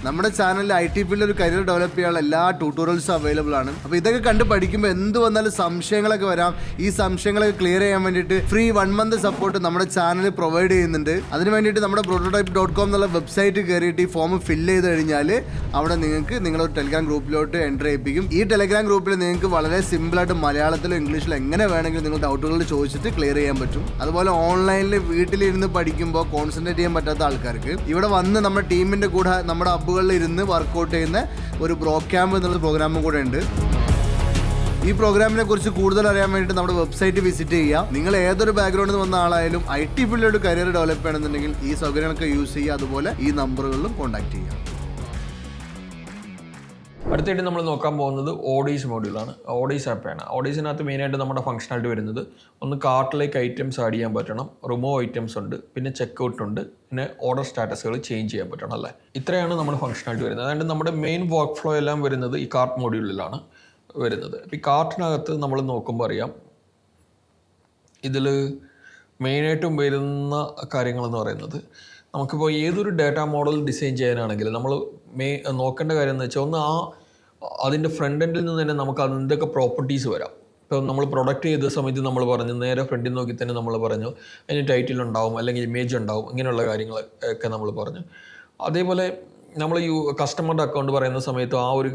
നമ്മുടെ ചാനലിൽ IT ഫീൽഡിൽ ഒരു കരിയർ ഡെവലപ്പ് ചെയ്യാനുള്ള എല്ലാ ട്യൂട്ടോറിയൽസും അവൈലബിൾ ആണ്. അപ്പോൾ ഇതൊക്കെ കണ്ട് പഠിക്കുമ്പോൾ എന്ത് വന്നാലും സംശയങ്ങളൊക്കെ വരാം. ഈ സംശയങ്ങളൊക്കെ ക്ലിയർ ചെയ്യാൻ വേണ്ടിയിട്ട് ഫ്രീ 1 month സപ്പോർട്ട് നമ്മുടെ ചാനൽ പ്രൊവൈഡ് ചെയ്യുന്നുണ്ട്. അതിന് വേണ്ടിയിട്ട് നമ്മുടെ prototype.com എന്നുള്ള വെബ്സൈറ്റ് കയറിയിട്ട് ഈ ഫോം ഫില്ല് ചെയ്ത് കഴിഞ്ഞാൽ അവിടെ നിങ്ങൾക്ക് നിങ്ങളൊരു ടെലിഗ്രാം ഗ്രൂപ്പിലോട്ട് എൻ്റർ ചെയ്യിപ്പിക്കും. ഈ ടെലിഗ്രാം ഗ്രൂപ്പിൽ നിങ്ങൾക്ക് വളരെ സിമ്പിളായിട്ട് മലയാളത്തിലോ ഇംഗ്ലീഷിലോ എങ്ങനെ വേണമെങ്കിലും നിങ്ങൾ ഡൗട്ടുകൾ ചോദിച്ചിട്ട് ക്ലിയർ ചെയ്യാൻ പറ്റും. അതുപോലെ ഓൺലൈനിൽ വീട്ടിലിരുന്ന് പഠിക്കുമ്പോൾ കോൺസെൻട്രേറ്റ് ചെയ്യാൻ പറ്റാത്ത ആൾക്കാർക്ക് ഇവിടെ വന്ന് നമ്മുടെ ടീമിൻ്റെ കൂടെ നമ്മുടെ ഇരുന്ന് വർക്കൗട്ട് ചെയ്യുന്ന ഒരു ബ്രോ ക്യാമ്പ് എന്നുള്ള പ്രോഗ്രാമും കൂടെ ഉണ്ട്. ഈ പ്രോഗ്രാമിനെ കുറിച്ച് കൂടുതൽ അറിയാൻ വേണ്ടിയിട്ട് നമ്മുടെ വെബ്സൈറ്റ് വിസിറ്റ് ചെയ്യുക. നിങ്ങൾ ഏതൊരു ബാക്ക്ഗ്രൗണ്ടിൽ നിന്ന് വന്ന ആളായാലും IT ഫീൽഡിലൊരു കരിയർ ഡെവലപ്പ് ചെയ്യണമെന്നുണ്ടെങ്കിൽ ഈ സൗകര്യങ്ങളൊക്കെ യൂസ് ചെയ്യുക. അതുപോലെ ഈ നമ്പറുകളിലും കോൺടാക്ട് ചെയ്യുക. അടുത്തായിട്ട് നമ്മൾ നോക്കാൻ പോകുന്നത് ഓഡീസ് മോഡ്യൂളാണ്. ഓഡീസ് ആപ്പാണ്. ഓഡീസിനകത്ത് മെയിനായിട്ട് നമ്മുടെ ഫംഗ്ഷനാലിറ്റി വരുന്നത് ഒന്ന് കാർട്ടിലേക്ക് ഐറ്റംസ് ആഡ് ചെയ്യാൻ പറ്റണം, റിമൂവ് ഐറ്റംസ് ഉണ്ട്, പിന്നെ ചെക്ക്ഔട്ട് ഉണ്ട്, പിന്നെ ഓർഡർ സ്റ്റാറ്റസുകൾ ചേഞ്ച് ചെയ്യാൻ പറ്റണം അല്ലേ. ഇത്രയാണ് നമ്മുടെ ഫംഗ്ഷനാലിറ്റി വരുന്നത്. അതുകൊണ്ട് നമ്മുടെ മെയിൻ വർക്ക് ഫ്ലോ എല്ലാം വരുന്നത് ഈ കാർട്ട് മോഡ്യൂളിലാണ് വരുന്നത്. അപ്പോൾ ഈ കാർട്ടിനകത്ത് നമ്മൾ നോക്കുമ്പോൾ അറിയാം ഇതിൽ മെയിനായിട്ടും വരുന്ന കാര്യങ്ങളെന്ന് പറയുന്നത് നമുക്കിപ്പോൾ ഏതൊരു ഡാറ്റ മോഡൽ ഡിസൈൻ ചെയ്യാനാണെങ്കിൽ നമ്മൾ നോക്കേണ്ട കാര്യം എന്ന് വെച്ചാൽ ഒന്ന് അതിൻ്റെ ഫ്രണ്ട് എൻഡിൽ നിന്ന് തന്നെ നമുക്ക് എന്തൊക്കെ പ്രോപ്പർട്ടീസ് വരാം. ഇപ്പോൾ നമ്മൾ പ്രൊഡക്റ്റ് ചെയ്ത സമയത്ത് നമ്മൾ പറഞ്ഞു നേരെ ഫ്രണ്ടിൽ നോക്കി തന്നെ നമ്മൾ പറഞ്ഞു അതിന് ടൈറ്റിൽ ഉണ്ടാവും, അല്ലെങ്കിൽ ഇമേജ് ഉണ്ടാവും, ഇങ്ങനെയുള്ള കാര്യങ്ങളൊക്കെ നമ്മൾ പറഞ്ഞു. അതേപോലെ നമ്മൾ കസ്റ്റമറുടെ അക്കൗണ്ട് പറയുന്ന സമയത്ത് ആ ഒരു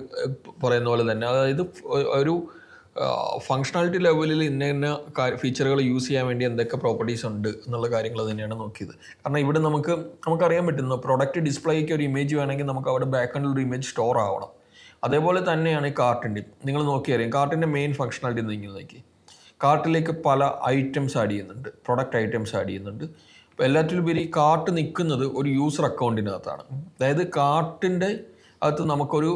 പറയുന്ന പോലെ തന്നെ അതായത് ഒരു ഫങ്ഷണാലിറ്റി ലെവലിൽ ഇന്ന ഫീച്ചറുകൾ യൂസ് ചെയ്യാൻ വേണ്ടി എന്തൊക്കെ പ്രോപ്പർട്ടീസ് ഉണ്ട് എന്നുള്ള കാര്യങ്ങൾ തന്നെയാണ് നോക്കിയത്. കാരണം ഇവിടെ നമുക്കറിയാൻ പറ്റുന്നു പ്രൊഡക്റ്റ് ഡിസ്പ്ലേക്ക് ഒരു ഇമേജ് വേണമെങ്കിൽ നമുക്ക് അവിടെ ബാക്ക് ഒരു ഇമേജ് സ്റ്റോർ ആവണം. അതേപോലെ തന്നെയാണ് ഈ കാർട്ടിൻ്റെ. നിങ്ങൾ നോക്കിയറിയാം കാർട്ടിൻ്റെ മെയിൻ ഫങ്ഷണാലിറ്റി നിങ്ങൾ നോക്കി, കാർട്ടിലേക്ക് പല ഐറ്റംസ് ആഡ് ചെയ്യുന്നുണ്ട്, പ്രൊഡക്റ്റ് ഐറ്റംസ് ആഡ് ചെയ്യുന്നുണ്ട്. ഇപ്പോൾ എല്ലാറ്റിലുപരി കാർട്ട് നിൽക്കുന്നത് ഒരു യൂസർ അക്കൗണ്ടിനകത്താണ്. അതായത് കാർട്ടിൻ്റെ അകത്ത് നമുക്കൊരു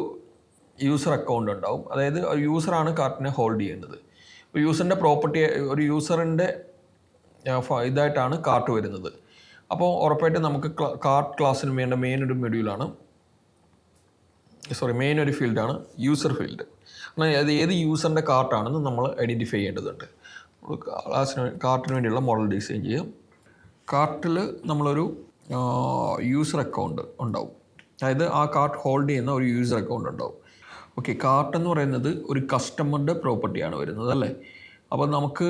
യൂസർ അക്കൗണ്ട് ഉണ്ടാവും. അതായത് യൂസറാണ് കാർട്ടിനെ ഹോൾഡ് ചെയ്യേണ്ടത്. ഇപ്പോൾ യൂസറിൻ്റെ പ്രോപ്പർട്ടി ഒരു യൂസറിൻ്റെ ഇതായിട്ടാണ് കാർട്ട് വരുന്നത്. അപ്പോൾ ഉറപ്പായിട്ടും നമുക്ക് കാർട്ട് ക്ലാസ്സിന് വേണ്ട മെയിൻ ഒരു ഫീൽഡാണ് യൂസർ ഫീൽഡ്. എന്നാൽ അത് ഏത് യൂസറിൻ്റെ കാർട്ടാണെന്ന് നമ്മൾ ഐഡൻറ്റിഫൈ ചെയ്യേണ്ടതുണ്ട്. കാർട്ടിന് വേണ്ടിയുള്ള മോഡൽ ഡിസൈൻ ചെയ്യാം. കാർട്ടിൽ നമ്മളൊരു യൂസർ അക്കൗണ്ട് ഉണ്ടാവും. അതായത് ആ കാർട്ട് ഹോൾഡ് ചെയ്യുന്ന ഒരു യൂസർ അക്കൗണ്ട് ഉണ്ടാവും. ഓക്കെ, കാർട്ട് എന്ന് പറയുന്നത് ഒരു കസ്റ്റമറുടെ പ്രോപ്പർട്ടിയാണ് വരുന്നത് അല്ലേ. അപ്പോൾ നമുക്ക്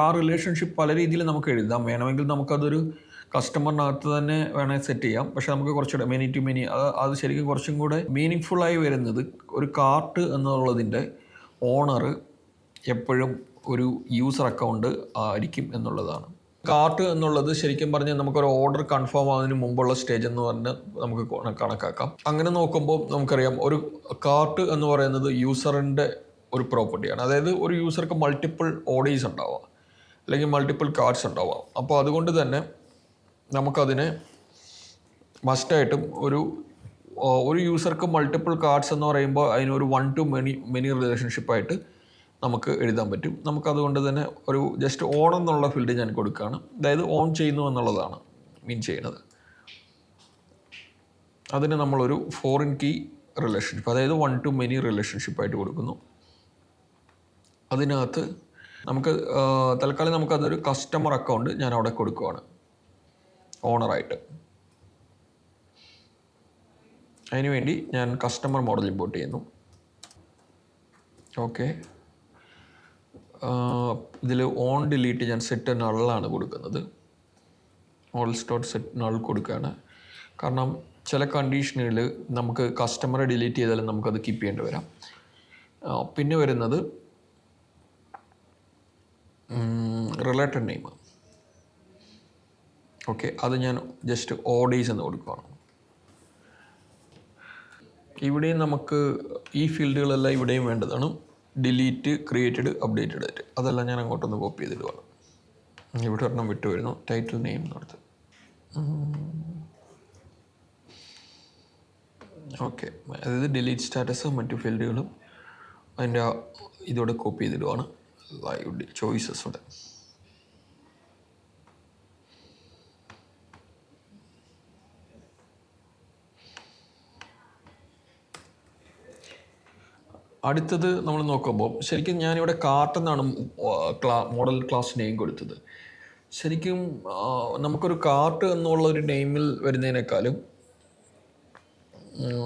ആ റിലേഷൻഷിപ്പ് പല രീതിയിൽ നമുക്ക് എഴുതാം. വേണമെങ്കിൽ നമുക്കതൊരു കസ്റ്റമറിനകത്ത് തന്നെ വേണമെങ്കിൽ സെറ്റ് ചെയ്യാം. പക്ഷേ നമുക്ക് കുറച്ചുകൂടെ മെനി ടു മെനി അത് ശരിക്കും കുറച്ചും കൂടെ മീനിങ് ഫുള്ളായി വരുന്നത് ഒരു കാർട്ട് എന്നുള്ളതിൻ്റെ ഓണർ എപ്പോഴും ഒരു യൂസർ അക്കൗണ്ട് ആയിരിക്കും എന്നുള്ളതാണ്. കാർട്ട് എന്നുള്ളത് ശരിക്കും പറഞ്ഞാൽ നമുക്കൊരു ഓർഡർ കൺഫേം ആവുന്നതിന് മുമ്പുള്ള സ്റ്റേജ് എന്ന് പറഞ്ഞ് നമുക്ക് കണക്കാക്കാം. അങ്ങനെ നോക്കുമ്പോൾ നമുക്കറിയാം ഒരു കാർട്ട് എന്ന് പറയുന്നത് യൂസറിൻ്റെ ഒരു പ്രോപ്പർട്ടിയാണ്. അതായത് ഒരു യൂസർക്ക് മൾട്ടിപ്പിൾ ഓർഡേഴ്സ് ഉണ്ടാവാം, അല്ലെങ്കിൽ മൾട്ടിപ്പിൾ കാർഡ്സ് ഉണ്ടാവാം. അപ്പോൾ അതുകൊണ്ട് തന്നെ നമുക്കതിനെ മസ്റ്റായിട്ടും ഒരു യൂസർക്ക് മൾട്ടിപ്പിൾ കാർഡ്സ് എന്ന് പറയുമ്പോൾ അതിനൊരു 1 to many റിലേഷൻഷിപ്പായിട്ട് നമുക്ക് എഴുതാൻ പറ്റും. നമുക്കതുകൊണ്ട് തന്നെ ഒരു ജസ്റ്റ് ഓൺ എന്നുള്ള ഫീൽഡ് ഞാൻ കൊടുക്കുകയാണ്. അതായത് ഓൺ ചെയ്യുന്നു എന്നുള്ളതാണ് മീൻ ചെയ്യുന്നത്. അതിന് നമ്മളൊരു ഫോറിൻ കീ റിലേഷൻഷിപ്പ്, അതായത് 1 to many റിലേഷൻഷിപ്പായിട്ട് കൊടുക്കുന്നു. അതിനകത്ത് നമുക്ക് തൽക്കാലം നമുക്കതൊരു കസ്റ്റമർ അക്കൗണ്ട് ഞാൻ അവിടെ കൊടുക്കുകയാണ് ഓണറായിട്ട്. അതിനുവേണ്ടി ഞാൻ കസ്റ്റമർ മോഡൽ ഇമ്പോർട്ട് ചെയ്യുന്നു. ഓക്കെ, ഇതിൽ ഓൺ ഡിലീറ്റ് ഞാൻ സെറ്റ് നള്ളാണ് കൊടുക്കുന്നത്. മോഡൽസ് ഡോട്ട് സെറ്റ് നൾ കൊടുക്കുകയാണ്. കാരണം ചില കണ്ടീഷനുകളിൽ നമുക്ക് കസ്റ്റമറെ ഡിലീറ്റ് ചെയ്താലും നമുക്കത് കീപ്പ് ചെയ്യേണ്ടി വരാം. പിന്നെ വരുന്നത് റിലേറ്റഡ് നെയിം. ഓക്കെ, അത് ഞാൻ ജസ്റ്റ് ഓഡേയ്സ് എന്ന് കൊടുക്കുകയാണ്. ഇവിടെയും നമുക്ക് ഈ ഫീൽഡുകളെല്ലാം ഇവിടെയും വേണ്ടതാണ്. ഡിലീറ്റ്, ക്രിയേറ്റഡ്, അപ്ഡേറ്റഡ് ആയിട്ട് അതെല്ലാം ഞാൻ അങ്ങോട്ടൊന്ന് കോപ്പി ചെയ്തിടുവാണ്. ഇവിടെ ഒരെണ്ണം വിട്ടു വരുന്നു, ടൈറ്റിൽ നെയിം നടത്ത്. ഓക്കെ, അതായത് ഡിലീറ്റ് സ്റ്റാറ്റസ് മറ്റു ഫീൽഡുകളും അതിൻ്റെ ഇതോടെ കോപ്പി ചെയ്തിടുവാണ്. ലൈവ് ചോയ്സസോടെ. അടുത്തത് നമ്മൾ നോക്കുമ്പോൾ ശരിക്കും ഞാനിവിടെ കാർട്ട് എന്നാണ് മോഡൽ ക്ലാസ് നെയിം കൊടുത്തത്. ശരിക്കും നമുക്കൊരു കാർട്ട് എന്നുള്ളൊരു നെയിമിൽ വരുന്നതിനേക്കാളും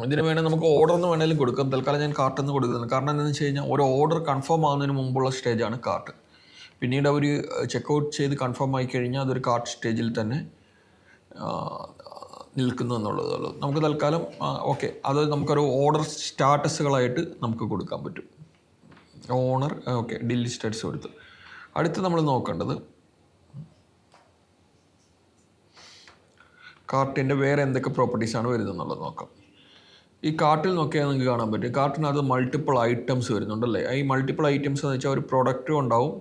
ഇതിന് വേണമെങ്കിൽ നമുക്ക് ഓർഡർ എന്ന് വേണമെങ്കിലും കൊടുക്കാം. തൽക്കാലം ഞാൻ കാർട്ട് എന്ന് കൊടുക്കുന്നത് കാരണം എന്താണെന്ന് വെച്ച് കഴിഞ്ഞാൽ ഒരു ഓർഡർ കൺഫേം ആകുന്നതിന് മുമ്പുള്ള സ്റ്റേജാണ് കാർട്ട്. പിന്നീട് അവർ ചെക്കൗട്ട് ചെയ്ത് കൺഫേം ആയി കഴിഞ്ഞാൽ അതൊരു കാർട്ട് സ്റ്റേജിൽ തന്നെ നിൽക്കുന്നു എന്നുള്ളതുള്ളൂ. നമുക്ക് തൽക്കാലം ഓക്കെ, അത് നമുക്കൊരു ഓർഡർ സ്റ്റാറ്റസുകളായിട്ട് നമുക്ക് കൊടുക്കാൻ പറ്റും. ഓണർ ഓക്കെ, ഡിലീറ്റ് സ്റ്റാറ്റസ് കൊടുത്തു. അടുത്ത് നമ്മൾ നോക്കേണ്ടത് കാർട്ടിൻ്റെ വേറെ എന്തൊക്കെ പ്രോപ്പർട്ടീസാണ് വരുന്നതെന്നുള്ളത് നോക്കാം. ഈ കാർട്ടിൽ നോക്കിയാൽ നിങ്ങൾക്ക് കാണാൻ പറ്റും, കാർട്ടിനകത്ത് മൾട്ടിപ്പിൾ ഐറ്റംസ് വരുന്നുണ്ടല്ലേ. ഈ മൾട്ടിപ്പിൾ ഐറ്റംസ് എന്ന് വെച്ചാൽ ഒരു പ്രൊഡക്റ്റും ഉണ്ടാവും,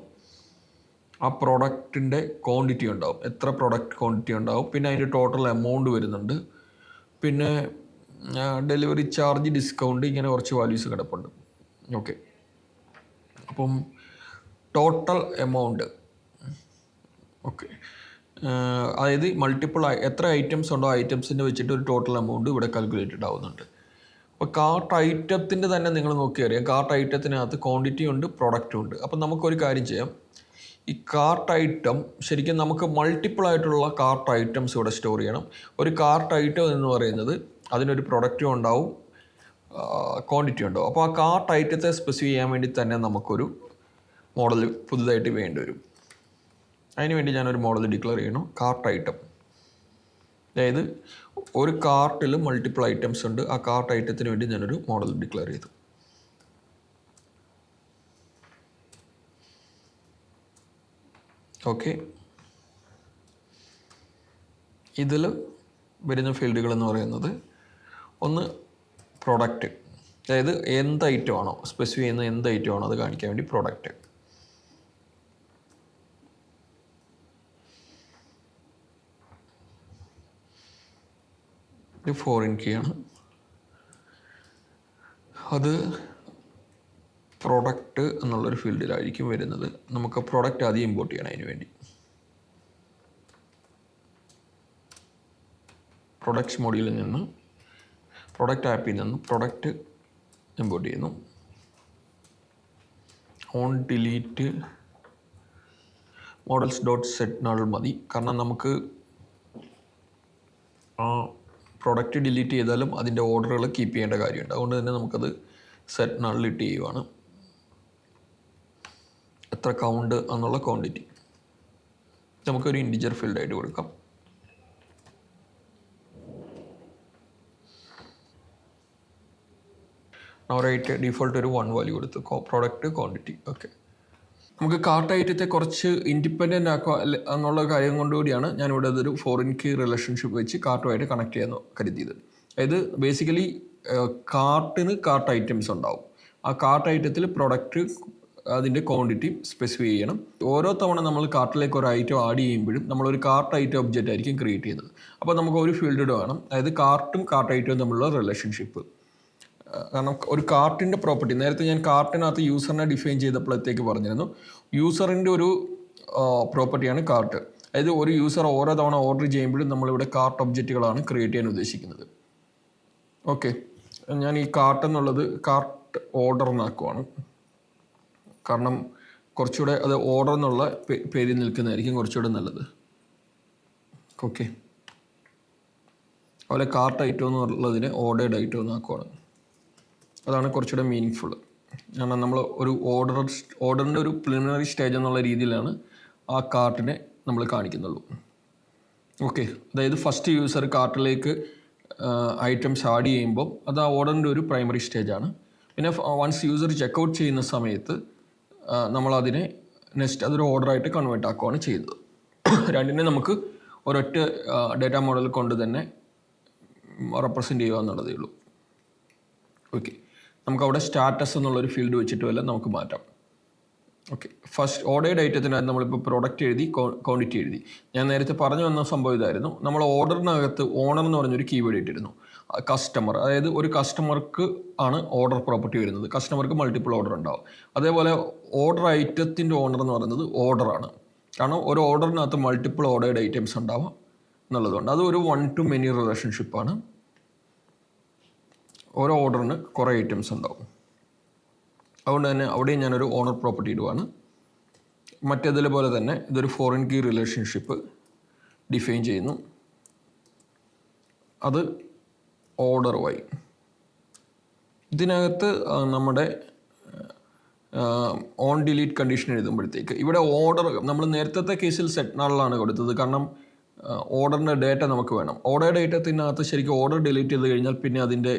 ആ പ്രോഡക്റ്റിൻ്റെ ക്വാണ്ടിറ്റി ഉണ്ടാവും, എത്ര പ്രൊഡക്റ്റ് ക്വാണ്ടിറ്റി ഉണ്ടാവും, പിന്നെ അതിൻ്റെ ടോട്ടൽ എമൗണ്ട് വരുന്നുണ്ട്, പിന്നെ ഡെലിവറി ചാർജ്, ഡിസ്കൗണ്ട്, ഇങ്ങനെ കുറച്ച് വാല്യൂസ് കിടപ്പുണ്ട്. ഓക്കെ, അപ്പം ടോട്ടൽ എമൗണ്ട് ഓക്കെ, അതായത് മൾട്ടിപ്പിൾ എത്ര ഐറ്റംസ് ഉണ്ടോ ആ ഐറ്റംസിൻ്റെ വെച്ചിട്ട് ഒരു ടോട്ടൽ എമൗണ്ട് ഇവിടെ കാൽക്കുലേറ്റഡ് ആവുന്നുണ്ട്. അപ്പോൾ കാർട്ട് ഐറ്റത്തിൻ്റെ തന്നെ നിങ്ങൾ നോക്കിയറിയാം, കാർട്ട് ഐറ്റത്തിനകത്ത് ക്വാണ്ടിറ്റി ഉണ്ട്, പ്രൊഡക്റ്റും ഉണ്ട്. അപ്പം നമുക്കൊരു കാര്യം ചെയ്യാം, ഈ കാർട്ട് ഐറ്റം ശരിക്കും നമുക്ക് മൾട്ടിപ്പിൾ ആയിട്ടുള്ള കാർട്ട് ഐറ്റംസ് ഇവിടെ സ്റ്റോർ ചെയ്യണം. ഒരു കാർട്ട് ഐറ്റം എന്ന് പറയുന്നത് അതിനൊരു പ്രൊഡക്റ്റും ഉണ്ടാവും, ക്വാണ്ടിറ്റി ഉണ്ടാവും. അപ്പോൾ ആ കാർട്ട് ഐറ്റത്തെ സ്പെസിഫൈ ചെയ്യാൻ വേണ്ടി തന്നെ നമുക്കൊരു മോഡൽ പുതുതായിട്ട് വേണ്ടി വരും. അതിനുവേണ്ടി ഞാനൊരു മോഡൽ ഡിക്ലെയർ ചെയ്യണം, കാർട്ട് ഐറ്റം. അതായത് ഒരു കാർട്ടിൽ മൾട്ടിപ്പിൾ ഐറ്റംസ് ഉണ്ട്, ആ കാർട്ട് ഐറ്റത്തിന് വേണ്ടി ഞാനൊരു മോഡൽ ഡിക്ലെയർ ചെയ്തു. ഓക്കെ, ഇതിൽ വരുന്ന ഫീൽഡുകൾ എന്ന് പറയുന്നത് ഒന്ന് പ്രൊഡക്റ്റ്, അതായത് എന്ത് ഐറ്റം ആണോ സ്പെസിഫൈ ചെയ്യുന്ന എന്ത് ഐറ്റം ആണോ അത് കാണിക്കാൻ വേണ്ടി പ്രൊഡക്റ്റ്. ഇത് ഫോറിൻ കീ ആണ്, അത് പ്രൊഡക്റ്റ് എന്നുള്ളൊരു ഫീൽഡിലായിരിക്കും വരുന്നത്. നമുക്ക് പ്രൊഡക്റ്റ് ആദ്യം ഇമ്പോർട്ട് ചെയ്യണം. അതിന് വേണ്ടി പ്രൊഡക്ട്സ് മോഡ്യൂളിൽ നിന്ന് പ്രൊഡക്റ്റ് ആപ്പിൽ നിന്ന് പ്രൊഡക്റ്റ് ഇമ്പോർട്ട് ചെയ്യുന്നു. On delete models dot set null മതി, കാരണം നമുക്ക് ആ പ്രൊഡക്റ്റ് ഡിലീറ്റ് ചെയ്താലും അതിൻ്റെ ഓർഡറുകൾ കീപ്പ് ചെയ്യേണ്ട കാര്യമുണ്ട്. അതുകൊണ്ട് തന്നെ നമുക്കത് സെറ്റ് നൾ ഇട്ട് ചെയ്യുവാണ്. എത്ര കൗണ്ട് എന്നുള്ള ക്വാണ്ടിറ്റി നമുക്കൊരു ഇൻറ്റിജർ ഫീൽഡായിട്ട് കൊടുക്കാം. റൈറ്റ് ഡീഫോൾട്ട് ഒരു 1 വാല്യൂ കൊടുത്തു. Product quantity. ഓക്കെ, നമുക്ക് കാർട്ട് ഐറ്റത്തെ കുറച്ച് ഇൻഡിപെൻഡൻ്റ് ആക്കുക എന്നുള്ള കാര്യം കൊണ്ടുകൂടിയാണ് ഞാനിവിടെ അതൊരു ഫോറിൻ കീ റിലേഷൻഷിപ്പ് വെച്ച് കാർട്ടുമായിട്ട് കണക്ട് ചെയ്യാൻ കരുതിയത്. അതായത് ബേസിക്കലി കാർട്ടിന് കാർട്ട് ഐറ്റംസ് ഉണ്ടാവും. ആ കാർട്ട് ഐറ്റത്തിൽ പ്രൊഡക്റ്റ് അതിൻ്റെ ക്വാണ്ടിറ്റി സ്പെസിഫൈ ചെയ്യണം. ഓരോ തവണ നമ്മൾ കാർട്ടിലേക്ക് ഒരു ഐറ്റം ആഡ് ചെയ്യുമ്പോഴും നമ്മളൊരു കാർട്ട് ഐറ്റം ഒബ്ജക്റ്റ് ആയിരിക്കും ക്രിയേറ്റ് ചെയ്യുന്നത്. അപ്പോൾ നമുക്ക് ഒരു ഫീൽഡ് വേണം, അതായത് കാർട്ടും കാർട്ട് ഐറ്റവും തമ്മിലുള്ള റിലേഷൻഷിപ്പ്. കാരണം ഒരു കാർട്ടിൻ്റെ പ്രോപ്പർട്ടി, നേരത്തെ ഞാൻ കാർട്ടിനകത്ത് യൂസറിനെ ഡിഫൈൻ ചെയ്തപ്പോഴത്തേക്ക് പറഞ്ഞിരുന്നു, യൂസറിൻ്റെ ഒരു പ്രോപ്പർട്ടിയാണ് കാർട്ട്. അതായത് ഒരു യൂസർ ഓരോ തവണ ഓർഡർ ചെയ്യുമ്പോഴും നമ്മളിവിടെ കാർട്ട് ഒബ്ജക്റ്റുകളാണ് ക്രിയേറ്റ് ചെയ്യാൻ ഉദ്ദേശിക്കുന്നത്. ഓക്കെ, ഞാൻ ഈ കാർട്ട് എന്നുള്ളത് കാർട്ട് ഓർഡർ എന്നാക്കുവാണ്. കാരണം കുറച്ചുകൂടെ അത് ഓർഡർ എന്നുള്ള പേരിൽ നിൽക്കുന്നതായിരിക്കും കുറച്ചുകൂടെ നല്ലത്. ഓക്കെ, അതുപോലെ കാർട്ട് ഐറ്റം എന്നുള്ളതിനെ ഓർഡേഡ് ഐറ്റം എന്നാക്കുവാണ്. അതാണ് കുറച്ചുകൂടെ മീനിങ് ഫുൾ. കാരണം നമ്മൾ ഒരു ഓർഡറിൻ്റെ ഒരു പ്രിലിമിനറി സ്റ്റേജ് എന്നുള്ള രീതിയിലാണ് ആ കാർട്ടിനെ നമ്മൾ കാണിക്കുന്നുള്ളൂ. ഓക്കെ, അതായത് ഫസ്റ്റ് യൂസർ കാർട്ടിലേക്ക് ഐറ്റംസ് ആഡ് ചെയ്യുമ്പോൾ അത് ആ ഓർഡറിൻ്റെ ഒരു പ്രൈമറി സ്റ്റേജാണ്. പിന്നെ വൺസ് യൂസർ ചെക്കൗട്ട് ചെയ്യുന്ന സമയത്ത് നമ്മളതിനെ നെക്സ്റ്റ് അതൊരു ഓർഡറായിട്ട് കൺവേർട്ട് ആക്കുകയാണ് ചെയ്യുന്നത്. രണ്ടിനെ നമുക്ക് ഒരൊറ്റ ഡേറ്റ മോഡൽ കൊണ്ട് തന്നെ റെപ്രസെൻറ്റ് ചെയ്യുക എന്നുള്ളതേ ഉള്ളൂ. ഓക്കെ, നമുക്കവിടെ സ്റ്റാറ്റസ് എന്നുള്ളൊരു ഫീൽഡ് വെച്ചിട്ട് വല്ല നമുക്ക് മാറ്റാം. ഓക്കെ, ഫസ്റ്റ് ഓർഡേഡ് ഐറ്റത്തിനകത്ത് നമ്മളിപ്പോൾ പ്രോഡക്റ്റ് എഴുതി, ക്വാണ്ടിറ്റി എഴുതി. ഞാൻ നേരത്തെ പറഞ്ഞു വന്ന സംഭവം ഇതായിരുന്നു. നമ്മൾ ഓർഡറിനകത്ത് ഓണർ എന്ന് പറഞ്ഞൊരു കീവേഡ് ഇട്ടിരുന്നു. കസ്റ്റമർ, അതായത് ഒരു കസ്റ്റമർക്ക് ആണ് ഓർഡർ പ്രോപ്പർട്ടി വരുന്നത്. കസ്റ്റമർക്ക് മൾട്ടിപ്പിൾ ഓർഡർ ഉണ്ടാവും. അതേപോലെ ഓർഡർ ഐറ്റത്തിൻ്റെ ഓണർ എന്ന് പറയുന്നത് ഓർഡറാണ്. കാരണം ഒരു ഓർഡറിനകത്ത് മൾട്ടിപ്പിൾ ഓർഡേഡ് ഐറ്റംസ് ഉണ്ടാവാം എന്നുള്ളതുകൊണ്ട് അത് ഒരു 1 to many റിലേഷൻഷിപ്പാണ്. ഓരോ ഓർഡറിന് കുറേ ഐറ്റംസ് ഉണ്ടാവും. അതുകൊണ്ട് തന്നെ അവിടെയും ഞാനൊരു ഓണർ പ്രോപ്പർട്ടി ഇടുവാണ്. മറ്റേതുപോലെ തന്നെ ഇതൊരു ഫോറിൻ കീ റിലേഷൻഷിപ്പ് ഡിഫൈൻ ചെയ്യുന്നു. അത് ഓർഡർ വൈ. ഇതിനകത്ത് നമ്മുടെ ഓൺ ഡിലീറ്റ് കണ്ടീഷൻ എഴുതുമ്പോഴത്തേക്ക് ഇവിടെ ഓർഡർ നമ്മൾ നേരത്തെ കേസിൽ സെറ്റ് നാളിലാണ് കൊടുത്തത്. കാരണം ഓർഡറിൻ്റെ ഡേറ്റ നമുക്ക് വേണം. ഓർഡർ ഡേറ്റത്തിനകത്ത് ശരിക്കും ഓർഡർ ഡിലീറ്റ് ചെയ്ത് കഴിഞ്ഞാൽ പിന്നെ അതിൻ്റെ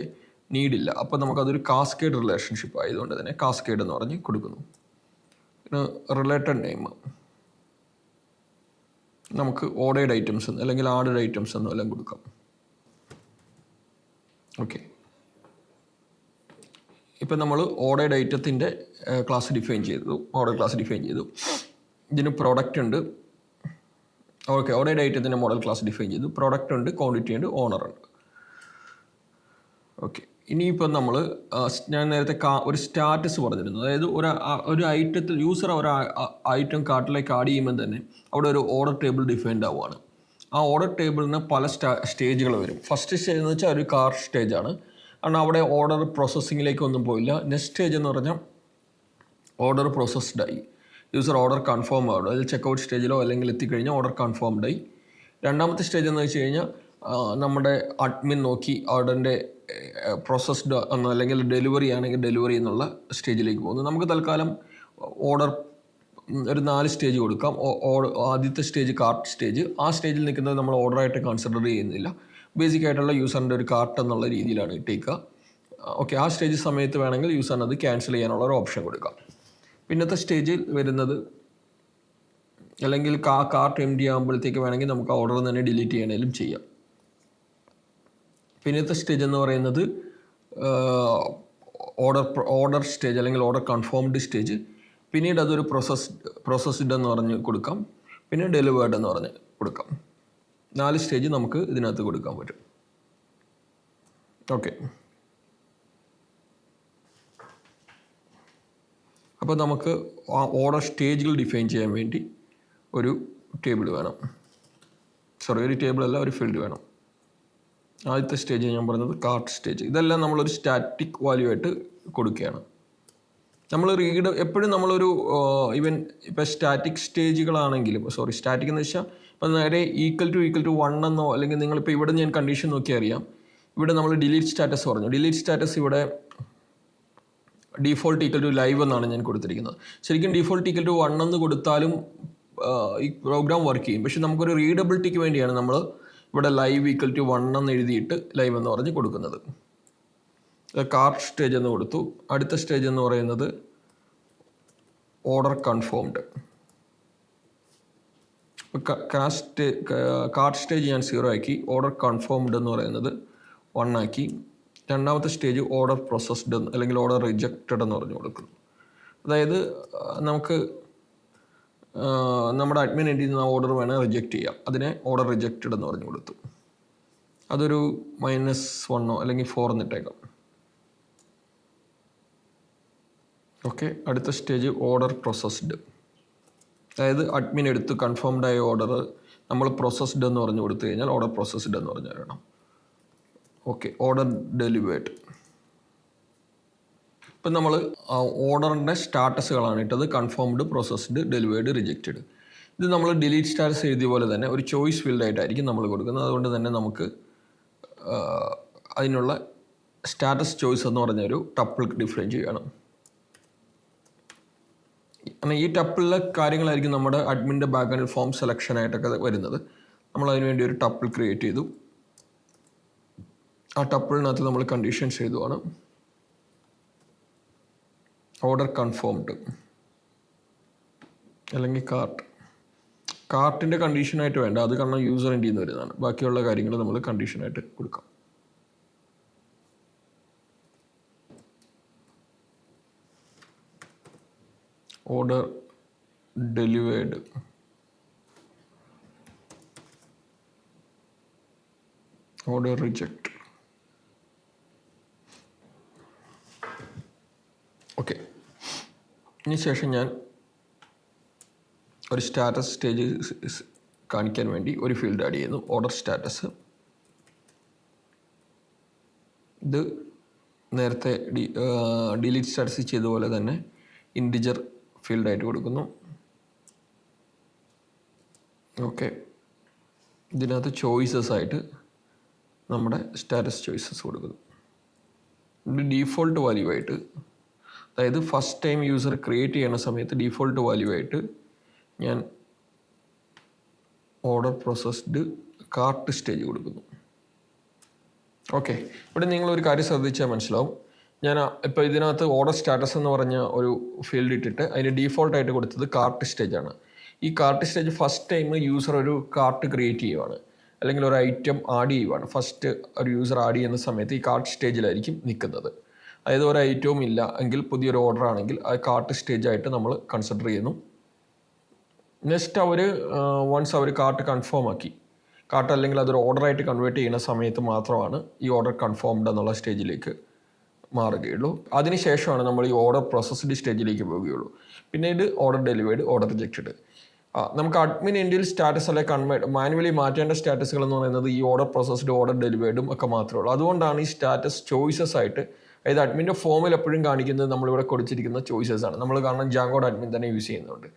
നീഡില്ല. അപ്പോൾ നമുക്കതൊരു കാസ്കേഡ് റിലേഷൻഷിപ്പ് ആയതുകൊണ്ട് തന്നെ കാസ്കേഡ് എന്ന് പറഞ്ഞ് കൊടുക്കുന്നു. പിന്നെ റിലേറ്റഡ് നെയിം നമുക്ക് ഓർഡേഡ് ഐറ്റംസ് അല്ലെങ്കിൽ ആഡഡ് ഐറ്റംസ് എന്നും എല്ലാം കൊടുക്കാം. ഓക്കെ, ഇപ്പം നമ്മൾ ഓർഡേഡ് ഐറ്റത്തിൻ്റെ ക്ലാസ് ഡിഫൈൻ ചെയ്തു, ഓർഡർ ക്ലാസ് ഡിഫൈൻ ചെയ്തു. ഇതിന് പ്രോഡക്റ്റ് ഉണ്ട്. ഓക്കെ, ഓർഡേഡ് ഐറ്റത്തിൻ്റെ മോഡൽ ക്ലാസ് ഡിഫൈൻ ചെയ്തു. പ്രോഡക്റ്റ് ഉണ്ട്, ക്വാണ്ടിറ്റി ഉണ്ട്, ഓണർ ഉണ്ട്. ഓക്കെ, ഇനിയിപ്പം നമ്മൾ ഞാൻ നേരത്തെ ഒരു സ്റ്റാറ്റസ് പറഞ്ഞിരുന്നു. അതായത് ഒരു ഐറ്റത്തിൽ യൂസർ ഒരു ഐറ്റം കാർട്ടിലേക്ക് ആഡ് ചെയ്യുമ്പോൾ തന്നെ അവിടെ ഒരു ഓർഡർ ടേബിൾ ഡിഫൈൻഡ് ആവുകയാണ്. ആ ഓർഡർ ടേബിളിന് പല സ്റ്റേജുകൾ വരും. ഫസ്റ്റ് സ്റ്റേജ് എന്ന് വെച്ചാൽ ഒരു കാർ സ്റ്റേജാണ്. കാരണം അവിടെ ഓർഡർ പ്രോസസ്സിങ്ങിലേക്കൊന്നും പോയില്ല. നെക്സ്റ്റ് സ്റ്റേജ് എന്ന് പറഞ്ഞാൽ ഓർഡർ പ്രോസസ്ഡായി, യൂസർ ഓർഡർ കൺഫേം ആവുന്നു. അതിൽ ചെക്കൗട്ട് സ്റ്റേജിലോ അല്ലെങ്കിൽ എത്തിക്കഴിഞ്ഞാൽ ഓർഡർ കൺഫേംഡായി. രണ്ടാമത്തെ സ്റ്റേജ് എന്ന് വെച്ച് കഴിഞ്ഞാൽ നമ്മുടെ അഡ്മിൻ നോക്കി ഓർഡറിൻ്റെ പ്രോസസ്ഡ് എന്നോ അല്ലെങ്കിൽ ഡെലിവറി ആണെങ്കിൽ ഡെലിവറി എന്നുള്ള സ്റ്റേജിലേക്ക് പോകുന്നു. നമുക്ക് തൽക്കാലം ഓർഡർ ഒരു 4 സ്റ്റേജ് കൊടുക്കാം. ആദ്യത്തെ സ്റ്റേജ് കാർട്ട് സ്റ്റേജ്. ആ സ്റ്റേജിൽ നിൽക്കുന്നത് നമ്മൾ ഓർഡറായിട്ട് കൺസിഡർ ചെയ്യുന്നില്ല. ബേസിക്കായിട്ടുള്ള യൂസറിൻ്റെ ഒരു കാർട്ട് എന്നുള്ള രീതിയിലാണ് ഇട്ടേക്കുക. ഓക്കെ, ആ സ്റ്റേജ് സമയത്ത് വേണമെങ്കിൽ യൂസറിന് അത് ക്യാൻസൽ ചെയ്യാനുള്ള ഒരു ഓപ്ഷൻ കൊടുക്കാം. പിന്നത്തെ സ്റ്റേജിൽ വരുന്നത് അല്ലെങ്കിൽ കാർട്ട് എം ഡി ആകുമ്പോഴത്തേക്ക് വേണമെങ്കിൽ നമുക്ക് ഓർഡർ തന്നെ ഡിലീറ്റ് ചെയ്യണമെങ്കിലും ചെയ്യാം. പിന്നത്തെ സ്റ്റേജ് എന്ന് പറയുന്നത് ഓർഡർ സ്റ്റേജ് അല്ലെങ്കിൽ ഓർഡർ കൺഫേംഡ് സ്റ്റേജ്. പിന്നീട് അതൊരു പ്രോസസ്ഡ് എന്ന് പറഞ്ഞ് കൊടുക്കാം. പിന്നെ ഡെലിവേർഡ് എന്ന് പറഞ്ഞ് കൊടുക്കാം. 4 സ്റ്റേജ് നമുക്ക് ഇതിനകത്ത് കൊടുക്കാൻ പറ്റും. ഓക്കെ, അപ്പോൾ നമുക്ക് ആ ഓർഡർ സ്റ്റേജുകൾ ഡിഫൈൻ ചെയ്യാൻ വേണ്ടി ഒരു ടേബിൾ വേണം. ഒരു ടേബിളല്ല, ഒരു ഫീൽഡ് വേണം. ആദ്യത്തെ സ്റ്റേജ് ഞാൻ പറഞ്ഞത് കാർട്ട് സ്റ്റേജ്. ഇതെല്ലാം നമ്മളൊരു സ്റ്റാറ്റിക് വാല്യൂ ആയിട്ട് കൊടുക്കുകയാണ്. നമ്മൾ റീഡ് എപ്പോഴും നമ്മളൊരു ഇപ്പം സ്റ്റാറ്റിക് സ്റ്റേജുകളാണെങ്കിലും സ്റ്റാറ്റിക് എന്ന് വെച്ചാൽ ഇപ്പം നേരെ ഈക്വൽ ടു 1 എന്നോ അല്ലെങ്കിൽ നിങ്ങളിപ്പോൾ ഇവിടെ ഞാൻ കണ്ടീഷൻ നോക്കി അറിയാം. ഇവിടെ നമ്മൾ ഡിലീറ്റ് സ്റ്റാറ്റസ് പറഞ്ഞു. ഡിലീറ്റ് സ്റ്റാറ്റസ് ഇവിടെ ഡീഫോൾട്ട് ഈക്വൽ ടു ലൈവ് എന്നാണ് ഞാൻ കൊടുത്തിരിക്കുന്നത്. ശരിക്കും ഡീഫോൾട്ട് ഈക്വൽ ടു 1 എന്ന് കൊടുത്താലും ഈ പ്രോഗ്രാം വർക്ക് ചെയ്യും. പക്ഷെ നമുക്കൊരു റീഡബിലിറ്റിക്ക് വേണ്ടിയാണ് നമ്മൾ ഇവിടെ ലൈവ് ഈക്വൽ ടു 1 എന്ന് എഴുതിയിട്ട് ലൈവ് എന്ന് പറഞ്ഞ് കൊടുക്കുന്നത്. കാർട്ട് സ്റ്റേജ് എന്ന് കൊടുത്തു. അടുത്ത സ്റ്റേജ് എന്ന് പറയുന്നത് ഓർഡർ കൺഫേംഡ്. കാർട്ട് സ്റ്റേജ് ഞാൻ 0 ആക്കി. ഓർഡർ കൺഫേംഡ് എന്ന് പറയുന്നത് 1 ആക്കി. രണ്ടാമത്തെ സ്റ്റേജ് ഓർഡർ പ്രോസസ്ഡ് അല്ലെങ്കിൽ ഓർഡർ റിജക്റ്റഡ് എന്ന് പറഞ്ഞു കൊടുക്കുന്നു. അതായത് നമുക്ക് നമ്മുടെ അഡ്മിൻ എൻഡിൽ നിന്ന് ഓർഡർ വേണേൽ റിജക്റ്റ് ചെയ്യാം. അതിനെ ഓർഡർ റിജക്റ്റഡ് എന്ന് പറഞ്ഞു കൊടുത്തു. അതൊരു -1 അല്ലെങ്കിൽ 4 എന്നിട്ടേക്കാം. ഓക്കെ. അടുത്ത സ്റ്റേജ് ഓർഡർ പ്രോസസ്ഡ്. അതായത് അഡ്മിൻ എടുത്ത് കൺഫേംഡ് ആയ ഓർഡർ നമ്മൾ പ്രോസസ്ഡ് എന്ന് പറഞ്ഞു കൊടുത്തു കഴിഞ്ഞാൽ ഓർഡർ പ്രോസസ്ഡ് എന്ന് പറഞ്ഞു തരണം. ഓക്കെ. Order delivered. ഇപ്പം നമ്മൾ ഓർഡറിൻ്റെ സ്റ്റാറ്റസുകളാണ് ഇട്ടത്. Confirmed, processed, delivered, rejected. ഇത് നമ്മൾ ഡിലീറ്റ് സ്റ്റാറ്റസ് എഴുതിയ പോലെ തന്നെ ഒരു ചോയ്സ് ഫീൽഡായിട്ടായിരിക്കും നമ്മൾ കൊടുക്കുന്നത്. അതുകൊണ്ട് തന്നെ നമുക്ക് അതിനുള്ള സ്റ്റാറ്റസ് ചോയ്സ് എന്ന് പറഞ്ഞൊരു ടപ്പിൾ ഡിഫൈൻ ചെയ്യണം. കാരണം ഈ ടപ്പിളിലെ കാര്യങ്ങളായിരിക്കും നമ്മുടെ അഡ്മിൻ്റെ ബാക്ക്എൻഡ് ഫോം സെലക്ഷനായിട്ടൊക്കെ വരുന്നത്. നമ്മൾ അതിന് വേണ്ടി ഒരു ടപ്പിൾ ക്രിയേറ്റ് ചെയ്തു. ആ ടപ്പിളിനകത്ത് നമ്മൾ കണ്ടീഷൻസ് എഴുതുവാണ്. ഓർഡർ കൺഫേംഡ് അല്ലെങ്കിൽ കാർട്ടിൻ്റെ കണ്ടീഷനായിട്ട് വേണ്ട, അത് കാരണം യൂസർ എൻഡിൽ നിന്ന് വരുന്നതാണ്. ബാക്കിയുള്ള കാര്യങ്ങൾ നമ്മൾ കണ്ടീഷനായിട്ട് കൊടുക്കാം. Order delivered, order reject. Okay. ഇതിന് ശേഷം ഞാൻ ഒരു സ്റ്റാറ്റസ് സ്റ്റേജ് കാണിക്കാൻ വേണ്ടി ഒരു ഫീൽഡ് ആഡ് ചെയ്യുന്നു, ഓർഡർ സ്റ്റാറ്റസ്. ഇത് നേരത്തെ ഡിലീറ്റ് സ്റ്റാറ്റസ് ചെയ്ത പോലെ തന്നെ ഇൻറ്റിജർ ഫീൽഡായിട്ട് കൊടുക്കുന്നു. ഓക്കെ. ഇതിനകത്ത് ചോയ്സസ് ആയിട്ട് നമ്മുടെ സ്റ്റാറ്റസ് ചോയ്സസ് കൊടുക്കുന്നു. ഇത് ഡീഫോൾട്ട് വാല്യൂ ആയിട്ട്, അതായത് ഫസ്റ്റ് ടൈം യൂസർ ക്രിയേറ്റ് ചെയ്യുന്ന സമയത്ത് ഡീഫോൾട്ട് വാല്യൂ ആയിട്ട് ഞാൻ ഓർഡർ പ്രോസസ്ഡ് കാർട്ട് സ്റ്റേജ് കൊടുക്കുന്നു. ഓക്കെ. ഇവിടെ നിങ്ങളൊരു കാര്യം ശ്രദ്ധിച്ചാൽ മനസ്സിലാവും. ഞാൻ ഇപ്പോൾ ഇതിനകത്ത് ഓർഡർ സ്റ്റാറ്റസ് എന്ന് പറഞ്ഞ ഒരു ഫീൽഡ് ഇട്ടിട്ട് അതിന് ഡീഫോൾട്ടായിട്ട് കൊടുത്തത് കാർട്ട് സ്റ്റേജാണ്. ഈ cart stage first time user ഒരു കാർട്ട് ക്രിയേറ്റ് ചെയ്യുവാണ് അല്ലെങ്കിൽ ഒരു ഐറ്റം ആഡ് ചെയ്യുവാണ്. ഫസ്റ്റ് ഒരു യൂസർ ആഡ് ചെയ്യുന്ന സമയത്ത് ഈ കാർട്ട് സ്റ്റേജിലായിരിക്കും നിൽക്കുന്നത്. അതായത് ഒരു ഐറ്റവും ഇല്ല എങ്കിൽ പുതിയൊരു ഓർഡർ ആണെങ്കിൽ ആ കാർട്ട് സ്റ്റേജായിട്ട് നമ്മൾ കൺസിഡർ ചെയ്യുന്നു. നെക്സ്റ്റ് വൺസ് അവർ കാർട്ട് കൺഫേം ആക്കി, കാർട്ട് അല്ലെങ്കിൽ അതൊരു ഓർഡറായിട്ട് കൺവേർട്ട് ചെയ്യുന്ന സമയത്ത് മാത്രമാണ് ഈ ഓർഡർ കൺഫേംഡ് എന്നുള്ള സ്റ്റേജിലേക്ക് മാറുകയുള്ളൂ. അതിനുശേഷമാണ് നമ്മൾ ഈ ഓർഡർ പ്രോസസ്ഡ് സ്റ്റേജിലേക്ക് പോവുകയുള്ളൂ. പിന്നീട് ഓർഡർ ഡെലിവേർഡ്, ഓർഡർ റിജക്റ്റഡ്. നമുക്ക് അഡ്മിൻ എൻഡിൽ സ്റ്റാറ്റസ് അല്ലെങ്കിൽ മാനുവലി മാറ്റേണ്ട സ്റ്റാറ്റസുകൾ എന്ന് പറയുന്നത് ഈ ഓർഡർ പ്രോസസ്ഡ്, ഓർഡർ ഡെലിവേർഡും ഒക്കെ മാത്രമേ ഉള്ളൂ. അതുകൊണ്ടാണ് ഈ സ്റ്റാറ്റസ് ചോയ്സസ് ആയിട്ട്, അതായത് അഡ്മിൻ്റെ ഫോമിൽ എപ്പോഴും കാണിക്കുന്നത് നമ്മളിവിടെ കൊടുത്തിരിക്കുന്ന ചോയ്സസ് ആണ്. നമ്മൾ കാരണം ജാങ്കോഡ് അഡ്മിൻ തന്നെ യൂസ് ചെയ്യുന്നുണ്ട്.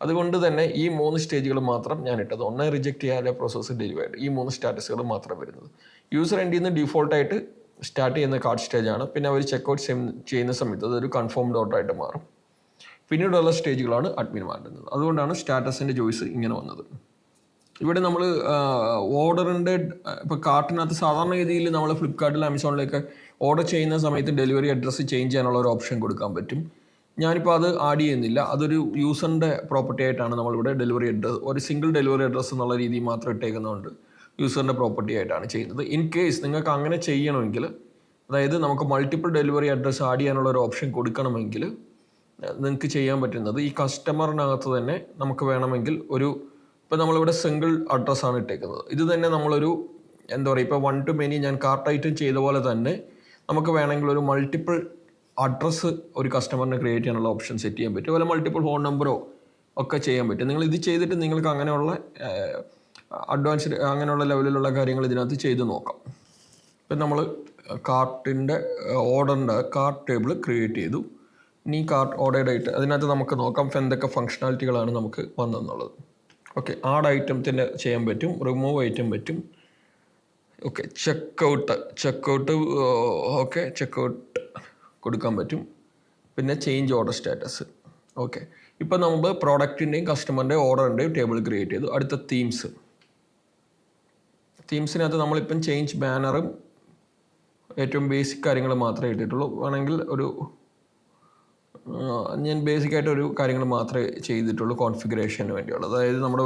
അതുകൊണ്ട് തന്നെ ഈ 3 സ്റ്റേജുകൾ മാത്രം ഞാൻ ഇട്ടത്. ഒന്ന് റിജക്റ്റ് ചെയ്യാതെ പ്രോസസ്സ് ഡെലിവേർഡ്, ഈ 3 സ്റ്റാറ്റസുകൾ മാത്രം വരുന്നത്. യൂസർ എൻഡിൽ നിന്ന് ഡീഫോൾട്ടായിട്ട് സ്റ്റാർട്ട് ചെയ്യുന്ന കാർട്ട് സ്റ്റേജാണ്. പിന്നെ അവർ ചെക്കൗട്ട് ചെയ്യുന്ന സമയത്ത് അതൊരു കൺഫേംഡ് ഓർഡറായിട്ട് മാറും. പിന്നീടുള്ള സ്റ്റേജുകളാണ് അഡ്മിൻ മാറ്റുന്നത്. അതുകൊണ്ടാണ് സ്റ്റാറ്റസിൻ്റെ ചോയ്സ് ഇങ്ങനെ വന്നത്. ഇവിടെ നമ്മൾ ഓർഡറിൻ്റെ ഇപ്പോൾ കാർട്ടിനകത്ത് സാധാരണ രീതിയിൽ നമ്മൾ ഫ്ലിപ്കാർട്ടിൽ ആമസോണിലേക്ക് ഓർഡർ ചെയ്യുന്ന സമയത്ത് ഡെലിവറി അഡ്രസ്സ് ചേഞ്ച് ചെയ്യാനുള്ള ഒരു ഓപ്ഷൻ കൊടുക്കാൻ പറ്റും. ഞാനിപ്പോൾ അത് ആഡ് ചെയ്യുന്നില്ല. അതൊരു യൂസറിൻ്റെ പ്രോപ്പർട്ടി ആയിട്ടാണ് നമ്മളിവിടെ ഡെലിവറി അഡ്രസ്സ്, ഒരു സിംഗിൾ ഡെലിവറി അഡ്രസ്സ് എന്നുള്ള രീതിയിൽ മാത്രം ഇട്ടേക്കുന്നതുകൊണ്ട് യൂസറിൻ്റെ പ്രോപ്പർട്ടി ആയിട്ടാണ് ചെയ്യുന്നത്. ഇൻ കേസ് നിങ്ങൾക്ക് അങ്ങനെ ചെയ്യണമെങ്കിൽ, അതായത് നമുക്ക് മൾട്ടിപ്പിൾ ഡെലിവറി അഡ്രസ്സ് ആഡ് ചെയ്യാനുള്ള ഒരു ഓപ്ഷൻ കൊടുക്കണമെങ്കിൽ നിങ്ങൾക്ക് ചെയ്യാൻ പറ്റുന്നത് ഈ കസ്റ്റമറിനകത്ത് തന്നെ നമുക്ക് വേണമെങ്കിൽ ഇപ്പോൾ നമ്മളിവിടെ സിംഗിൾ അഡ്രസ്സാണ് ഇട്ടേക്കുന്നത്. ഇത് തന്നെ നമ്മളൊരു എന്താ പറയുക, ഇപ്പോൾ 1 to many ഞാൻ കാർട്ട് ഐറ്റം ചെയ്ത പോലെ തന്നെ നമുക്ക് വേണമെങ്കിൽ ഒരു മൾട്ടിപ്പിൾ അഡ്രസ്സ് ഒരു കസ്റ്റമറിന് ക്രിയേറ്റ് ചെയ്യാനുള്ള ഓപ്ഷൻ സെറ്റ് ചെയ്യാൻ പറ്റും. അതുപോലെ മൾട്ടിപ്പിൾ ഫോൺ നമ്പറോ ഒക്കെ ചെയ്യാൻ പറ്റും. നിങ്ങൾ ഇത് ചെയ്തിട്ട് നിങ്ങൾക്ക് അങ്ങനെയുള്ള അഡ്വാൻസ്ഡ് അങ്ങനെയുള്ള ലെവലിലുള്ള കാര്യങ്ങൾ ഇതിനകത്ത് ചെയ്ത് നോക്കാം. ഇപ്പം നമ്മൾ കാർട്ടിൻ്റെ ഓർഡറിൻ്റെ കാർട്ട് ടേബിൾ ക്രിയേറ്റ് ചെയ്തു. ഇനി കാർട്ട് ഓർഡേഡ് ആയിട്ട് അതിനകത്ത് നമുക്ക് നോക്കാം എന്തൊക്കെ ഫങ്ഷണാലിറ്റികളാണ് നമുക്ക് വന്നെന്നുള്ളത്. ഓക്കെ. ആഡ് ഐറ്റത്തിൻ്റെ ചെയ്യാൻ പറ്റും, റിമൂവ് ഐറ്റം പറ്റും. ഓക്കെ. ചെക്കൗട്ട് ഓക്കെ ചെക്കൗട്ട് കൊടുക്കാൻ പറ്റും. പിന്നെ ചേഞ്ച് ഓർഡർ സ്റ്റാറ്റസ്. ഓക്കെ, ഇപ്പോൾ നമ്മൾ പ്രോഡക്റ്റിൻ്റെയും കസ്റ്റമറിൻ്റെയും ഓർഡറിൻ്റെയും ടേബിൾ ക്രിയേറ്റ് ചെയ്തു. അടുത്ത തീംസിനകത്ത് നമ്മളിപ്പം ചേഞ്ച് ബാനറും ഏറ്റവും ബേസിക് കാര്യങ്ങൾ മാത്രമേ ഇട്ടിട്ടുള്ളൂ. വേണമെങ്കിൽ ഞാൻ ബേസിക്കായിട്ട് ഒരു കാര്യങ്ങൾ മാത്രമേ ചെയ്തിട്ടുള്ളൂ കോൺഫിഗറേഷന് വേണ്ടിയുള്ളത്. അതായത് നമ്മുടെ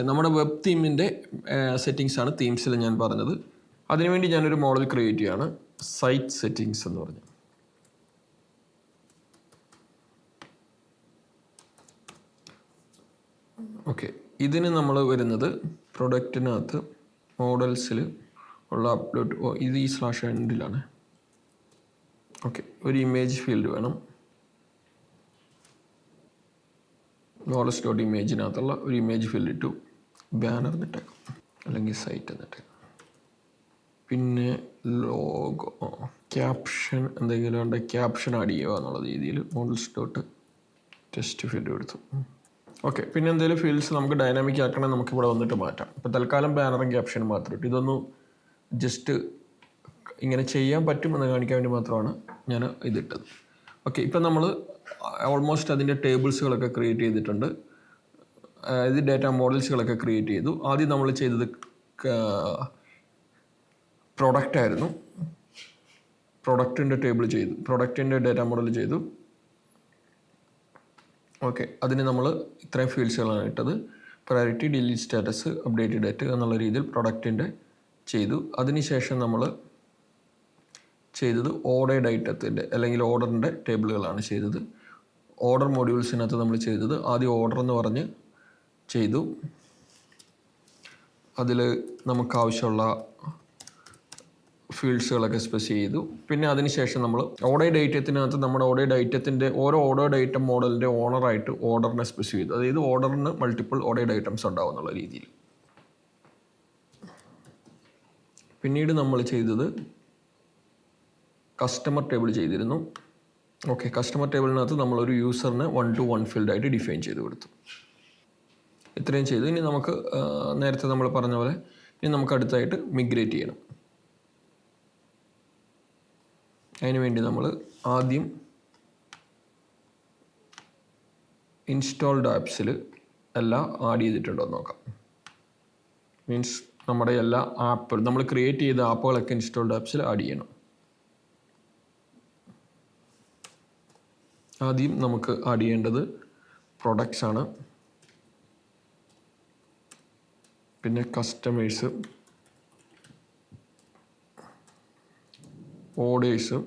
നമ്മുടെ വെബ് തീമിൻ്റെ സെറ്റിങ്സാണ് തീംസിൽ ഞാൻ പറഞ്ഞത്. അതിനുവേണ്ടി ഞാനൊരു മോഡൽ ക്രിയേറ്റ് ചെയ്യുകയാണ്, സൈറ്റ് സെറ്റിങ്സ് എന്ന് പറഞ്ഞു. ഓക്കെ, ഇതിന് നമ്മൾ വരുന്നത് പ്രൊഡക്റ്റിനകത്ത് മോഡൽസിൽ ഉള്ള അപ്ലോഡ് ഇത് ഈ /endലാണ്. ഓക്കെ, ഒരു ഇമേജ് ഫീൽഡ് വേണം. models.imageനകത്തുള്ള ഒരു ഇമേജ് ഫീൽഡ് ഇട്ടു. ബാനർ എന്നിട്ടേക്കും, അല്ലെങ്കിൽ സൈറ്റ് എന്നിട്ടേക്കും. പിന്നെ ലോഗോ, ക്യാപ്ഷൻ എന്തെങ്കിലും ഉണ്ട്, ക്യാപ്ഷൻ ആഡ് ചെയ്യുക എന്നുള്ള രീതിയിൽ models.text ഫീൽഡ് എടുത്തു. ഓക്കെ, പിന്നെ എന്തെങ്കിലും ഫീൽഡ്സ് നമുക്ക് ഡൈനാമിക് ആക്കണമെങ്കിൽ നമുക്ക് ഇവിടെ വന്നിട്ട് മാറ്റാം. ഇപ്പോൾ തൽക്കാലം ബാനറും ക്യാപ്ഷനും മാത്രം ഇട്ടു. ഇതൊന്ന് ജസ്റ്റ് ഇങ്ങനെ ചെയ്യാൻ പറ്റുമെന്ന് കാണിക്കാൻ വേണ്ടി മാത്രമാണ് ഞാൻ ഇതിട്ടത്. ഓക്കെ, ഇപ്പം നമ്മൾ ഓൾമോസ്റ്റ് അതിൻ്റെ ടേബിൾസുകളൊക്കെ ക്രിയേറ്റ് ചെയ്തിട്ടുണ്ട്. ഇത് ഡാറ്റ മോഡൽസുകളൊക്കെ ക്രിയേറ്റ് ചെയ്തു. ആദ്യം നമ്മൾ ചെയ്തത് പ്രൊഡക്റ്റായിരുന്നു. പ്രൊഡക്റ്റിൻ്റെ ടേബിൾ ചെയ്തു, പ്രൊഡക്റ്റിൻ്റെ ഡാറ്റ മോഡൽ ചെയ്തു. ഓക്കെ, അതിന് നമ്മൾ ഇത്രയും ഫീൽഡ്സുകളാണ് ഇട്ടത്. Priority, delete status, update date എന്നുള്ള രീതിയിൽ പ്രൊഡക്റ്റിൻ്റെ ചെയ്തു. അതിനുശേഷം നമ്മൾ ചെയ്തത് ഓർഡേഡ് ഐറ്റത്തിൻ്റെ അല്ലെങ്കിൽ ഓർഡറിൻ്റെ ടേബിളുകളാണ് ചെയ്തത്. ഓർഡർ മൊഡ്യൂൾസിനകത്ത് നമ്മൾ ചെയ്തത് ആദ്യം ഓർഡർ എന്ന് പറഞ്ഞ് ചെയ്തു. അതിൽ നമുക്ക് ആവശ്യമുള്ള ഫീൽഡ്സുകളൊക്കെ സ്പെസിഫൈ ചെയ്തു. പിന്നെ അതിനുശേഷം നമ്മൾ ഓർഡേഡ് ഐറ്റത്തിനകത്ത് നമ്മുടെ ഓർഡേഡ് ഐറ്റത്തിൻ്റെ ഓരോ ഓർഡേഡ് ഐറ്റം മോഡലിൻ്റെ ഓണറായിട്ട് ഓർഡറിനെ സ്പെസിഫൈ ചെയ്തു. അതായത് ഓർഡറിന് മൾട്ടിപ്പിൾ ഓർഡേഡ് ഐറ്റംസ് ഉണ്ടാവും എന്നുള്ള രീതിയിൽ. പിന്നീട് നമ്മൾ ചെയ്തത് കസ്റ്റമർ ടേബിൾ ചെയ്തിരുന്നു. ഓക്കെ, കസ്റ്റമർ ടേബിളിനകത്ത് നമ്മളൊരു യൂസറിനെ 1-to-1 ഫീൽഡായിട്ട് ഡിഫൈൻ ചെയ്ത് കൊടുത്തു. ഇത്രയും ചെയ്തു. ഇനി നമുക്ക് നേരത്തെ നമ്മൾ പറഞ്ഞ പോലെ ഇനി നമുക്ക് അടുത്തായിട്ട് മിഗ്രേറ്റ് ചെയ്യണം. അതിനുവേണ്ടി നമ്മൾ ആദ്യം ഇൻസ്റ്റാൾഡ് ആപ്സിൽ എല്ലാം ആഡ് ചെയ്തിട്ടുണ്ടോ എന്ന് നോക്കാം. മീൻസ് നമ്മുടെ എല്ലാ ആപ്പുകൾ നമ്മൾ ക്രിയേറ്റ് ചെയ്ത ആപ്പുകളൊക്കെ ഇൻസ്റ്റാൾഡ് ആപ്സിൽ ആഡ് ചെയ്യണം. ആദ്യം നമുക്ക് ആഡ് ചെയ്യേണ്ടത് പ്രൊഡക്ട്സ് ആണ്. പിന്നെ കസ്റ്റമേഴ്സ്, ഓർഡേഴ്സ്,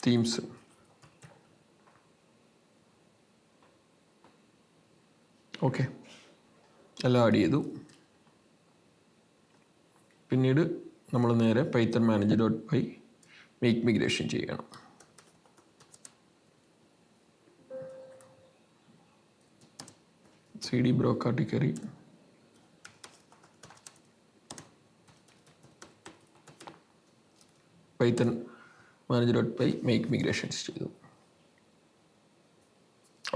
തീംസ്. ഓക്കെ, എല്ലാം ആഡ് ചെയ്തു. പിന്നീട് നമ്മൾ നേരെ പൈത്തൺ manager.py മേക്ക് മിഗ്രേഷൻ ചെയ്യണം. CD ബ്രോക്കാട്ടി കയറി പൈത്തൺ manager.py മേക്ക് മിഗ്രേഷൻസ് ചെയ്തു.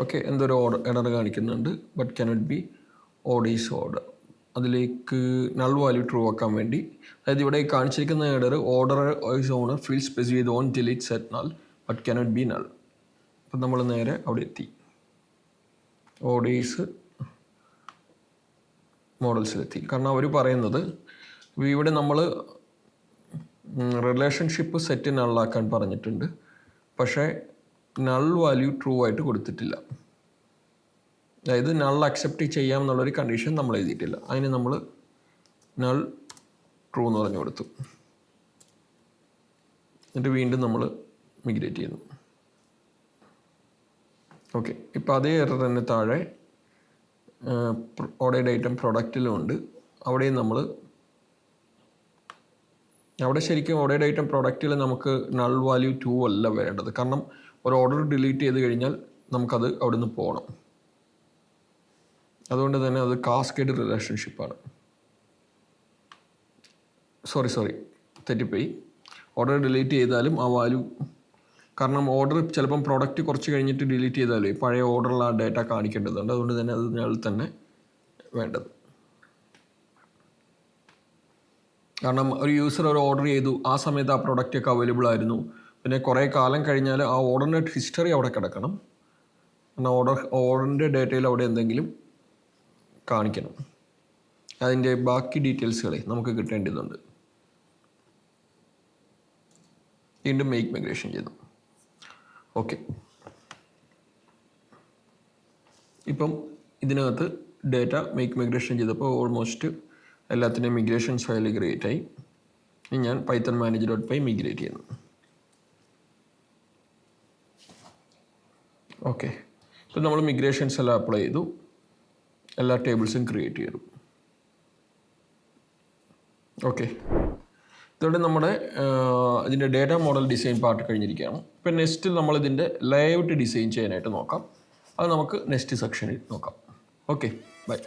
ഓക്കെ, എന്തൊരു എറർ കാണിക്കുന്നുണ്ട്. But cannot be orders order. അതിലേക്ക് നൾ വാല്യൂ ട്രൂ ആക്കാൻ വേണ്ടി, അതായത് ഇവിടെ കാണിച്ചിരിക്കുന്ന error order is owner field specify ചെയ്ത് on delete set null but cannot be null. അപ്പം നമ്മൾ നേരെ അവിടെ എത്തി. ഓർഡേഴ്സ് മോഡൽസിലെത്തി. കാരണം അവർ പറയുന്നത് ഇവിടെ നമ്മൾ റിലേഷൻഷിപ്പ് സെറ്റ് നള്ളാക്കാൻ പറഞ്ഞിട്ടുണ്ട്, പക്ഷേ നൾ വാല്യൂ ട്രൂ ആയിട്ട് കൊടുത്തിട്ടില്ല. അതായത് നൾ അക്സെപ്റ്റ് ചെയ്യാം എന്നുള്ളൊരു കണ്ടീഷൻ നമ്മൾ എഴുതിയിട്ടില്ല. അതിന് നമ്മൾ നൾ ട്രൂ എന്ന് പറഞ്ഞു കൊടുത്തു. എന്നിട്ട് വീണ്ടും നമ്മൾ മിഗ്രേറ്റ് ചെയ്യുന്നു. ഓക്കെ, ഇപ്പോൾ അതേ എറർ തന്നെ താഴെ ഓർഡേഡ് ഐറ്റം പ്രൊഡക്റ്റിലും ഉണ്ട്. അവിടെയും നമ്മൾ അവിടെ ശരിക്കും ഓർഡേഡ് ഐറ്റം പ്രൊഡക്റ്റിൽ നമുക്ക് നൾ വാല്യൂ 2 അല്ല വേണ്ടത്. കാരണം ഒരു ഓർഡർ ഡിലീറ്റ് ചെയ്ത് കഴിഞ്ഞാൽ നമുക്കത് അവിടെ നിന്ന് പോകണം. അതുകൊണ്ട് തന്നെ അത് കാസ്കേഡ് റിലേഷൻഷിപ്പാണ്. സോറി തെറ്റിപ്പോയി. ഓർഡർ ഡിലീറ്റ് ചെയ്താലും ആ വാല്യൂ, കാരണം ഓർഡർ ചിലപ്പം പ്രോഡക്റ്റ് കുറച്ച് കഴിഞ്ഞിട്ട് ഡിലീറ്റ് ചെയ്താലേ പഴയ ഓർഡറിൽ ആ ഡേറ്റ കാണിക്കേണ്ടതുണ്ട്. അതുകൊണ്ട് തന്നെ അത് തന്നെ വേണ്ടത്. കാരണം ഒരു യൂസർ ഒരു ഓർഡർ ചെയ്തു, ആ സമയത്ത് ആ പ്രൊഡക്റ്റ് ഒക്കെ അവൈലബിൾ ആയിരുന്നു. പിന്നെ കുറേ കാലം കഴിഞ്ഞാൽ ആ ഓർഡറിൻ്റെ ഹിസ്റ്ററി അവിടെ കിടക്കണം. കാരണം ഓർഡറിൻ്റെ ഡേറ്റയിൽ അവിടെ എന്തെങ്കിലും കാണിക്കണം. അതിൻ്റെ ബാക്കി ഡീറ്റെയിൽസുകളെ നമുക്ക് കിട്ടേണ്ടതുണ്ട്. വീണ്ടും മേക്ക് മൈഗ്രേഷൻ ചെയ്തു. ഓക്കെ, ഇപ്പം ഇതിനകത്ത് ഡേറ്റ മേക്ക് മൈഗ്രേഷൻ ചെയ്തപ്പോൾ ഓൾമോസ്റ്റ് എല്ലാത്തിൻ്റെയും മിഗ്രേഷൻസ് ഫയൽ ക്രിയേറ്റ് ആയി. ഇനി ഞാൻ പൈത്തൺ മാനേജർ.py മിഗ്രേറ്റ് ചെയ്യുന്നു. ഓക്കെ, ഇപ്പം നമ്മൾ മിഗ്രേഷൻസ് എല്ലാം അപ്ലൈ ചെയ്തു, എല്ലാ ടേബിൾസും ക്രിയേറ്റ് ചെയ്തു. ഓക്കെ, ഇതോടെ നമ്മുടെ ഇതിൻ്റെ ഡേറ്റ മോഡൽ ഡിസൈൻ പാർട്ട് കഴിഞ്ഞിരിക്കുകയാണ്. ഇപ്പം നെക്സ്റ്റിൽ നമ്മളിതിൻ്റെ ലേഔട്ട് ഡിസൈൻ ചെയ്യാനായിട്ട് നോക്കാം. അത് നമുക്ക് നെക്സ്റ്റ് സെക്ഷനിൽ നോക്കാം. Okay, by.